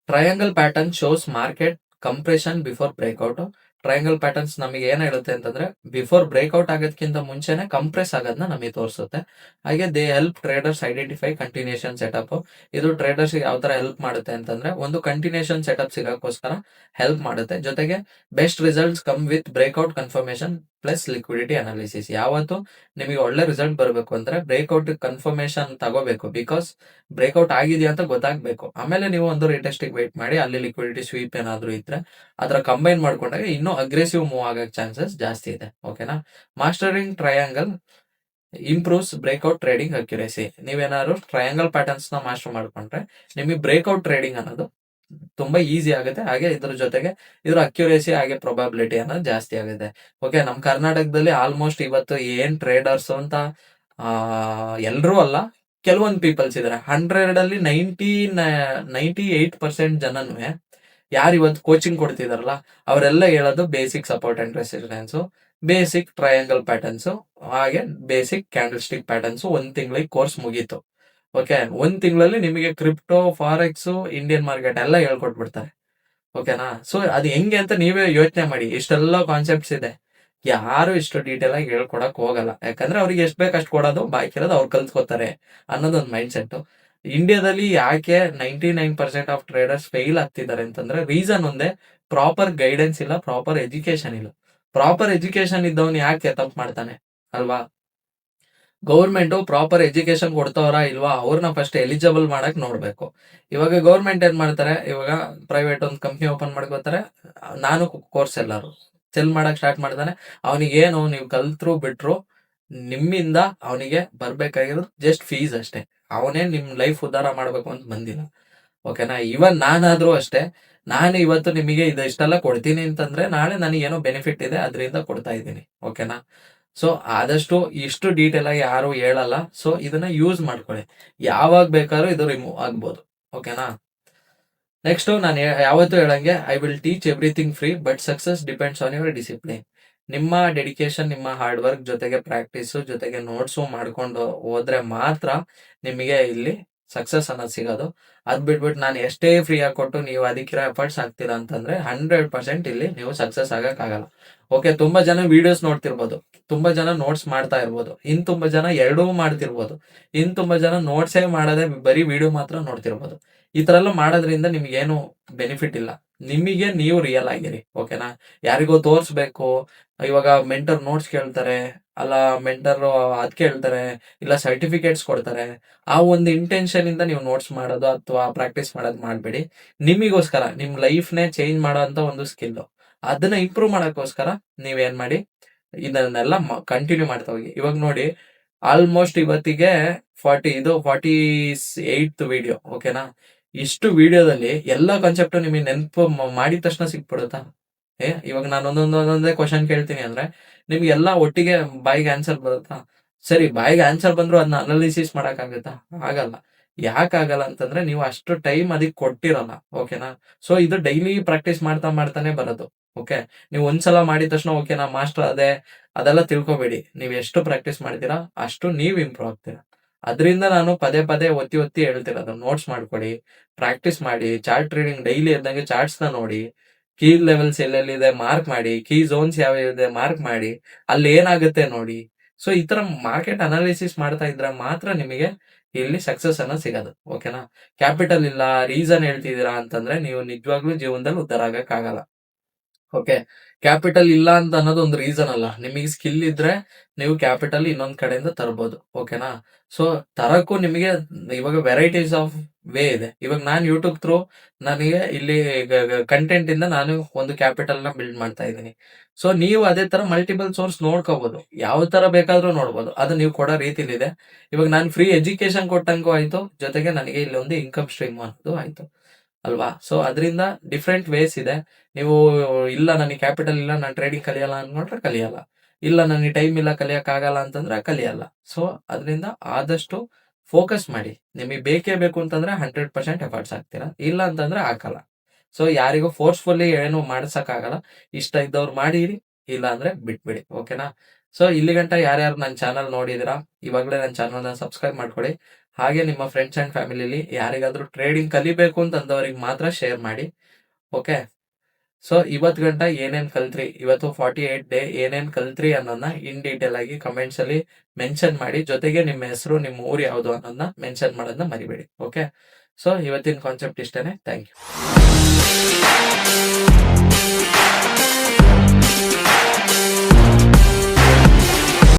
triangle pattern shows market compression before breakout. Triangle patterns ನಮಗೆ ಏನ್ ಹೇಳುತ್ತೆ ಅಂತಂದ್ರೆ ಬಿಫೋರ್ ಬ್ರೇಕ್ಔಟ್ ಆಗೋದಕ್ಕಿಂತ ಮುಂಚೆನೆ ಕಂಪ್ರೆಸ್ ಆಗೋದನ್ನ ನಮಗೆ ತೋರಿಸುತ್ತೆ. ಹಾಗೆ they help traders identify continuation setup. ಇದು ಟ್ರೇಡರ್ಸ್ ಯಾವ ತರ ಹೆಲ್ಪ್ ಮಾಡುತ್ತೆ ಅಂತಂದ್ರೆ ಒಂದು ಕಂಟಿನ್ಯೂಷನ್ ಸೆಟಪ್ ಸಿಗೋಕ್ಕೋಸ್ಕರ ಹೆಲ್ಪ್ ಮಾಡುತ್ತೆ. ಜೊತೆಗೆ best results come with breakout confirmation plus liquidity analysis. ಯಾವತ್ತು ನಿಮಗೆ ಒಳ್ಳೆ ರಿಸಲ್ಟ್ ಬರಬೇಕು ಅಂದ್ರೆ ಬ್ರೇಕ್ಔಟ್ ಕನ್ಫರ್ಮೇಶನ್ ತಗೋಬೇಕು. ಬಿಕಾಸ್ ಬ್ರೇಕ್ಔಟ್ ಆಗಿದೆಯಾ ಅಂತ ಗೊತ್ತಾಗಬೇಕು. ಆಮೇಲೆ ನೀವು ಒಂದು ರಿಟೆಸ್ಟಿಗೆ ವೇಟ್ ಮಾಡಿ, ಅಲ್ಲಿ ಲಿಕ್ವಿಡಿಟಿ ಸ್ವೀಪ್ ಏನಾದರೂ ಇದ್ರೆ ಅದರ ಕಂಬೈನ್ ಮಾಡ್ಕೊಂಡಾಗ ಇನ್ನೂ ಅಗ್ರೆಸಿವ್ ಮೂವ್ ಆಗೋ ಚಾನ್ಸಸ್ ಜಾಸ್ತಿ ಇದೆ. ಓಕೆನಾ. Mastering triangle improves breakout trading accuracy. ನೀವೇನಾದ್ರು ಟ್ರಯಾಂಗಲ್ ಪ್ಯಾಟರ್ನ್ಸ್ ನ ಮಾಸ್ಟರ್ ಮಾಡ್ಕೊಂಡ್ರೆ ನಿಮಗೆ ಬ್ರೇಕ್ಔಟ್ ಟ್ರೇಡಿಂಗ್ ಅನ್ನೋದು ತುಂಬಾ ಈಸಿ ಆಗುತ್ತೆ. ಹಾಗೆ ಇದ್ರ ಜೊತೆಗೆ ಇದ್ರ ಅಕ್ಯುರೇಸಿ ಹಾಗೆ ಪ್ರೊಬಾಬಿಲಿಟಿ ಅನ್ನೋದು ಜಾಸ್ತಿ ಆಗುತ್ತೆ. ಓಕೆ, ನಮ್ಮ ಕರ್ನಾಟಕದಲ್ಲಿ ಆಲ್ಮೋಸ್ಟ್ ಇವತ್ತು ಏನ್ ಟ್ರೇಡರ್ಸ್ ಅಂತ ಎಲ್ರೂ ಅಲ್ಲ, ಕೆಲವೊಂದು ಪೀಪಲ್ಸ್ ಇದಾರೆ. 100 ಅಲ್ಲಿ 98% ಜನನು ಯಾರು ಇವತ್ತು ಕೋಚಿಂಗ್ ಕೊಡ್ತಿದಾರಲ್ಲ ಅವರೆಲ್ಲ ಹೇಳೋದು basic support and resistance, basic triangle patterns, ಹಾಗೆ ಬೇಸಿಕ್ ಕ್ಯಾಂಡಲ್ ಸ್ಟಿಕ್ ಪ್ಯಾಟರ್ನ್ಸ್. 1 ತಿಂಗಳಿಗೆ ಕೋರ್ಸ್ ಮುಗೀತು. ಓಕೆ, 1 ತಿಂಗಳಲ್ಲಿ ನಿಮಗೆ ಕ್ರಿಪ್ಟೋ, ಫಾರೆಕ್ಸ್, ಇಂಡಿಯನ್ ಮಾರ್ಕೆಟ್ ಎಲ್ಲ ಹೇಳ್ಕೊಟ್ಬಿಡ್ತಾರೆ. ಓಕೆನಾ. ಸೊ ಅದು ಹೆಂಗೆ ಅಂತ ನೀವೇ ಯೋಚನೆ ಮಾಡಿ. ಇಷ್ಟೆಲ್ಲ ಕಾನ್ಸೆಪ್ಟ್ಸ್ ಇದೆ, ಯಾರು ಇಷ್ಟು ಡೀಟೇಲ್ ಆಗಿ ಹೇಳ್ಕೊಡಕ್ ಹೋಗಲ್ಲ. ಯಾಕಂದ್ರೆ ಅವ್ರಿಗೆ ಎಷ್ಟು ಬೇಕು ಅಷ್ಟು ಕೊಡೋದು, ಬಾಕಿರೋದು ಅವ್ರು ಕಲ್ತ್ಕೋತಾರೆ ಅನ್ನೋದೊಂದು ಮೈಂಡ್ ಸೆಟ್. ಇಂಡಿಯಾದಲ್ಲಿ ಯಾಕೆ 99% ಆಫ್ ಟ್ರೇಡರ್ಸ್ ಫೇಲ್ ಆಗ್ತಿದ್ದಾರೆ ಅಂತಂದ್ರೆ ರೀಸನ್ ಒಂದೇ, ಪ್ರಾಪರ್ ಗೈಡೆನ್ಸ್ ಇಲ್ಲ, ಪ್ರಾಪರ್ ಎಜುಕೇಶನ್ ಇಲ್ಲ. ಪ್ರಾಪರ್ ಎಜುಕೇಶನ್ ಇದ್ದವನು ಯಾಕೆ ತಪ್ಪು ಮಾಡ್ತಾನೆ ಅಲ್ವಾ. ಗೌರ್ಮೆಂಟ್ ಪ್ರಾಪರ್ ಎಜುಕೇಶನ್ ಕೊಡ್ತಾವ್ರಾ ಇಲ್ವಾ ಅವ್ರನ್ನ ಫಸ್ಟ್ ಎಲಿಜಿಬಲ್ ಮಾಡಕ್ ನೋಡ್ಬೇಕು. ಇವಾಗ ಗೌರ್ಮೆಂಟ್ ಏನ್ ಮಾಡ್ತಾರೆ, ಇವಾಗ ಪ್ರೈವೇಟ್ ಒಂದು ಕಂಪ್ನಿ ಓಪನ್ ಮಾಡ್ಕೋತಾರೆ, ನಾನು ಕೋರ್ಸ್ ಎಲ್ಲಾರು ಸೆಲ್ ಮಾಡಕ್ ಸ್ಟಾರ್ಟ್ ಮಾಡ್ತಾನೆ. ಅವನಿಗೇನು ನೀವು ಕಲ್ತ್ರು ಬಿಟ್ರು ನಿಮ್ಮಿಂದ ಅವನಿಗೆ ಬರ್ಬೇಕಾಗಿರೋದು ಜಸ್ಟ್ ಫೀಸ್ ಅಷ್ಟೇ. ಅವನೇ ನಿಮ್ ಲೈಫ್ ಉದ್ಧಾರ ಮಾಡ್ಬೇಕು ಅಂತ ಬಂದಿಲ್ಲ. ಓಕೆನಾ. ಇವನ್ ನಾನಾದ್ರೂ ಅಷ್ಟೇ, ನಾನು ಇವತ್ತು ನಿಮಗೆ ಇಷ್ಟೆಲ್ಲ ಕೊಡ್ತೀನಿ ಅಂತಂದ್ರೆ ನಾಳೆ ನನಗೆ ಏನೋ ಬೆನಿಫಿಟ್ ಇದೆ ಅದರಿಂದ ಕೊಡ್ತಾ ಇದ್ದೀನಿ. ಓಕೆನಾ. ಸೊ ಆದಷ್ಟು ಇಷ್ಟು ಡೀಟೇಲ್ ಆಗಿ ಯಾರು ಹೇಳಲ್ಲ. ಸೊ ಇದನ್ನ ಯೂಸ್ ಮಾಡ್ಕೊಳ್ಳಿ, ಯಾವಾಗ ಬೇಕಾದ್ರೂ ಇದು ರಿಮೂವ್ ಆಗ್ಬೋದು. ಓಕೆನಾ. ನೆಕ್ಸ್ಟ್ ನಾನು ಯಾವತ್ತೂ ಹೇಳಂಗೆ, I will teach everything free but success depends on your discipline. ನಿಮ್ಮ ಡೆಡಿಕೇಶನ್, ನಿಮ್ಮ ಹಾರ್ಡ್ ವರ್ಕ್ ಜೊತೆಗೆ ಪ್ರಾಕ್ಟೀಸ್ ಜೊತೆಗೆ ನೋಟ್ಸು ಮಾಡ್ಕೊಂಡು ಹೋದ್ರೆ ಮಾತ್ರ ನಿಮಗೆ ಇಲ್ಲಿ ಸಕ್ಸಸ್ ಅನ್ನೋದು ಸಿಗೋದು. ಅದ್ ಬಿಟ್ಬಿಟ್ಟು ನಾನು ಎಷ್ಟೇ ಫ್ರೀ ಆಗಿ ಕೊಟ್ಟು ನೀವು ಅದಕ್ಕಿರೋ ಎಫರ್ಟ್ಸ್ ಆಗ್ತೀರಾ ಅಂತಂದ್ರೆ 100% ಇಲ್ಲಿ ನೀವು ಸಕ್ಸಸ್ ಆಗಲ್ಲ. ಓಕೆ, ತುಂಬಾ ಜನ ವಿಡಿಯೋಸ್ ನೋಡ್ತಿರ್ಬೋದು, ತುಂಬಾ ಜನ ನೋಟ್ಸ್ ಮಾಡ್ತಾ ಇರ್ಬೋದು, ಇನ್ ತುಂಬಾ ಜನ ಎರಡೂ ಮಾಡ್ತಿರ್ಬೋದು, ಇನ್ ತುಂಬಾ ಜನ ನೋಟ್ಸೇ ಮಾಡದೆ ಬರೀ ವಿಡಿಯೋ ಮಾತ್ರ ನೋಡ್ತಿರ್ಬೋದು. ಈ ತರ ಎಲ್ಲ ಮಾಡೋದ್ರಿಂದ ನಿಮ್ಗೇನು ಬೆನಿಫಿಟ್ ಇಲ್ಲ. ನಿಮಗೆ ನೀವು ರಿಯಲ್ ಆಗಿರಿ. ಓಕೆನಾ. ಯಾರಿಗೋ ತೋರ್ಸ್ಬೇಕು, ಇವಾಗ ಮೆಂಟರ್ ನೋಟ್ಸ್ ಕೇಳ್ತಾರೆ, ಅಲ್ಲ ಮೆಂಟರ್ ಅದ್ ಕೇಳ್ತಾರೆ, ಇಲ್ಲ ಸರ್ಟಿಫಿಕೇಟ್ಸ್ ಕೊಡ್ತಾರೆ. ಆ ಒಂದು ಇಂಟೆನ್ಷನ್ ಇಂದ ನೀವು ನೋಟ್ಸ್ ಮಾಡೋದು ಅಥವಾ ಪ್ರಾಕ್ಟೀಸ್ ಮಾಡೋದು ಮಾಡ್ಬೇಡಿ. ನಿಮಿಗೋಸ್ಕರ ನಿಮ್ ಲೈಫ್ನೇ ಚೇಂಜ್ ಮಾಡೋ ಅಂತ ಒಂದು ಸ್ಕಿಲ್, ಅದನ್ನ ಇಂಪ್ರೂವ್ ಮಾಡೋಕ್ಕೋಸ್ಕರ ನೀವೇನ್ ಮಾಡಿ, ಇದನ್ನೆಲ್ಲ ಕಂಟಿನ್ಯೂ ಮಾಡ್ತಾ ಹೋಗಿ. ಇವಾಗ ನೋಡಿ, ಆಲ್ಮೋಸ್ಟ್ ಇವತ್ತಿಗೆ 48th ವಿಡಿಯೋ. ಓಕೆನಾ. ಇಷ್ಟು ವಿಡಿಯೋದಲ್ಲಿ ಎಲ್ಲ ಕಾನ್ಸೆಪ್ಟ್ ನಿಮಗೆ ನೆನಪು ಮಾಡಿದ ತಕ್ಷಣ ಸಿಕ್ಬಿಡುತ್ತಾ? ಇವಾಗ ನಾನು ಒಂದೊಂದೇ ಕ್ವಶನ್ ಕೇಳ್ತೀನಿ ಅಂದ್ರೆ ನಿಮ್ಗೆ ಎಲ್ಲ ಒಟ್ಟಿಗೆ ಬಾಯಿಗೆ ಆನ್ಸರ್ ಬರುತ್ತಾ? ಸರಿ, ಬಾಯಿಗೆ ಆನ್ಸರ್ ಬಂದ್ರು ಅದನ್ನ ಅನಾಲಿಸಿಸ್ ಮಾಡಕ್ಕಾಗತ್ತಾ? ಆಗಲ್ಲ. ಯಾಕಾಗಲ್ಲ ಅಂತಂದ್ರೆ ನೀವು ಅಷ್ಟು ಟೈಮ್ ಅದಕ್ಕೆ ಕೊಟ್ಟಿರಲ್ಲ. ಓಕೆನಾ. ಸೊ ಇದು ಡೈಲಿ ಪ್ರಾಕ್ಟೀಸ್ ಮಾಡ್ತಾನೆ ಬರೋದು. ಓಕೆ, ನೀವು ಒಂದ್ಸಲ ಮಾಡಿದ ತಕ್ಷಣ ಓಕೆ ನಾ ಮಾಸ್ಟರ್ ಅದೆಲ್ಲ ತಿಳ್ಕೊಬೇಡಿ. ನೀವು ಎಷ್ಟು ಪ್ರಾಕ್ಟೀಸ್ ಮಾಡ್ತೀರಾ ಅಷ್ಟು ನೀವು ಇಂಪ್ರೂವ್ ಆಗ್ತೀರಾ. ಅದರಿಂದ ನಾನು ಪದೇ ಪದೇ ಒತ್ತಿ ಹೇಳ್ತಿರೋದು, ನೋಟ್ಸ್ ಮಾಡ್ಕೊಳ್ಳಿ, ಪ್ರಾಕ್ಟೀಸ್ ಮಾಡಿ, ಚಾರ್ಟ್ ರೀಡಿಂಗ್ ಡೈಲಿ ಇದ್ದಂಗೆ ಚಾರ್ಟ್ಸ್ ನ ನೋಡಿ, ಕೀ ಲೆವೆಲ್ಸ್ ಎಲ್ಲೆಲ್ಲಿದೆ ಮಾರ್ಕ್ ಮಾಡಿ, ಕೀ ಝೋನ್ಸ್ ಯಾವ ಇದೆ ಮಾರ್ಕ್ ಮಾಡಿ, ಅಲ್ಲಿ ಏನಾಗುತ್ತೆ ನೋಡಿ. ಸೊ ಈ ತರ ಮಾರ್ಕೆಟ್ ಅನಾಲಿಸಿಸ್ ಮಾಡ್ತಾ ಇದ್ರೆ ಮಾತ್ರ ನಿಮಗೆ ಇಲ್ಲಿ ಸಕ್ಸಸ್ ಅನ್ನೋದು ಸಿಗೋದು. ಓಕೆನಾ. ಕ್ಯಾಪಿಟಲ್ ಇಲ್ಲ, ರೀಸನ್ ಹೇಳ್ತಿದ್ದೀರಾ ಅಂತಂದ್ರೆ ನೀವು ನಿಜವಾಗ್ಲೂ ಜೀವನದಲ್ಲಿ ಉದ್ಧಾರ ಆಗಕ್ಕಾಗಲ್ಲ. ಓಕೆ, ಕ್ಯಾಪಿಟಲ್ ಇಲ್ಲ ಅಂತ ಅನ್ನೋದು ಒಂದು ರೀಸನ್ ಅಲ್ಲ. ನಿಮಗೆ ಸ್ಕಿಲ್ ಇದ್ರೆ ನೀವು ಕ್ಯಾಪಿಟಲ್ ಇನ್ನೊಂದ್ ಕಡೆಯಿಂದ ತರಬಹುದು. ಓಕೆನಾ. ಸೊ ತರಕ್ಕೂ ನಿಮಗೆ ಇವಾಗ ವೆರೈಟೀಸ್ ಆಫ್ ವೇ ಇದೆ. ಇವಾಗ ನಾನು ಯೂಟ್ಯೂಬ್ ಥ್ರೂ ನನಗೆ ಇಲ್ಲಿ ಕಂಟೆಂಟ್ ಇಂದ ನಾನು ಒಂದು ಕ್ಯಾಪಿಟಲ್ ನ ಬಿಲ್ಡ್ ಮಾಡ್ತಾ ಇದ್ದೀನಿ. ಸೊ ನೀವು ಅದೇ ತರ ಮಲ್ಟಿಪಲ್ ಸೋರ್ಸ್ ನೋಡ್ಕೋಬಹುದು, ಯಾವ ತರ ಬೇಕಾದ್ರೂ ನೋಡ್ಬೋದು. ಅದು ನೀವು ಕೊಡೋ ರೀತಿಲಿದೆ. ಇವಾಗ ನಾನು ಫ್ರೀ ಎಜುಕೇಶನ್ ಕೊಟ್ಟಂಗೂ ಆಯ್ತು, ಜೊತೆಗೆ ನನಗೆ ಇಲ್ಲಿ ಒಂದು ಇನ್ಕಮ್ ಸ್ಟ್ರೀಮ್ ಅನ್ನೋದು ಆಯ್ತು ಅಲ್ವಾ. ಸೊ ಅದರಿಂದ ಡಿಫ್ರೆಂಟ್ ವೇಸ್ ಇದೆ. ನೀವು ಇಲ್ಲ ನನಗೆ ಕ್ಯಾಪಿಟಲ್ ಇಲ್ಲ, ನಾನು ಟ್ರೇಡಿಂಗ್ ಕಲಿಯಲ್ಲ ಅನ್ಕೊಂಡ್ರೆ ಕಲಿಯಲ್ಲ. ಇಲ್ಲ ನನಗೆ ಟೈಮ್ ಇಲ್ಲ ಕಲಿಯಕ್ಕಾಗಲ್ಲ ಅಂತಂದ್ರೆ ಕಲಿಯಲ್ಲ. ಸೊ ಅದರಿಂದ ಆದಷ್ಟು ಫೋಕಸ್ ಮಾಡಿ. ನಿಮಗೆ ಬೇಕೇ ಬೇಕು ಅಂತಂದ್ರೆ 100% ಎಫರ್ಟ್ಸ್ ಹಾಕ್ತೀರಾ, ಇಲ್ಲ ಅಂತಂದ್ರೆ ಹಾಕಲ್ಲ. ಸೊ ಯಾರಿಗೂ ಫೋರ್ಸ್ಫುಲ್ಲಿ ಏನು ಆಗಲ್ಲ. ಇಷ್ಟ ಇದ್ದವ್ರು ಮಾಡಿರಿ, ಇಲ್ಲ ಅಂದ್ರೆ ಬಿಟ್ಬಿಡಿ. ಓಕೆನಾ. ಸೊ ಇಲ್ಲಿ ಗಂಟ ಯಾರ್ಯಾರು ನನ್ನ ಚಾನಲ್ ನೋಡಿದಿರಾ, ಇವಾಗಲೇ ನನ್ನ ಚಾನಲ್ನ ಸಬ್ಸ್ಕ್ರೈಬ್ ಮಾಡ್ಕೊಳ್ಳಿ. ಹಾಗೆ ನಿಮ್ಮ ಫ್ರೆಂಡ್ಸ್ ಅಂಡ್ ಫ್ಯಾಮಿಲಿಲಿ ಯಾರಿಗಾದ್ರೂ ಟ್ರೇಡಿಂಗ್ ಕಲಿಬೇಕು ಅಂತಂದವ್ರಿಗೆ ಮಾತ್ರ ಶೇರ್ ಮಾಡಿ. ಓಕೆ. ಸೊ ಇವತ್ತು ಗಂಟ ಏನೇನ್ ಕಲ್ತ್ರಿ, ಇವತ್ತು 48 ಡೇ ಏನೇನ್ ಕಲ್ತ್ರಿ ಅನ್ನೋದನ್ನ ಇನ್ ಡೀಟೇಲ್ ಆಗಿ ಕಮೆಂಟ್ಸ್ ಅಲ್ಲಿ ಮೆನ್ಷನ್ ಮಾಡಿ. ಜೊತೆಗೆ ನಿಮ್ಮ ಹೆಸರು, ನಿಮ್ಮ ಊರು ಯಾವುದು ಅನ್ನೋದನ್ನ ಮೆನ್ಷನ್ ಮಾಡೋದನ್ನ ಮರಿಬೇಡಿ. ಓಕೆ. ಸೊ ಇವತ್ತಿನ ಕಾನ್ಸೆಪ್ಟ್ ಇಷ್ಟೇನೆ. Thank you.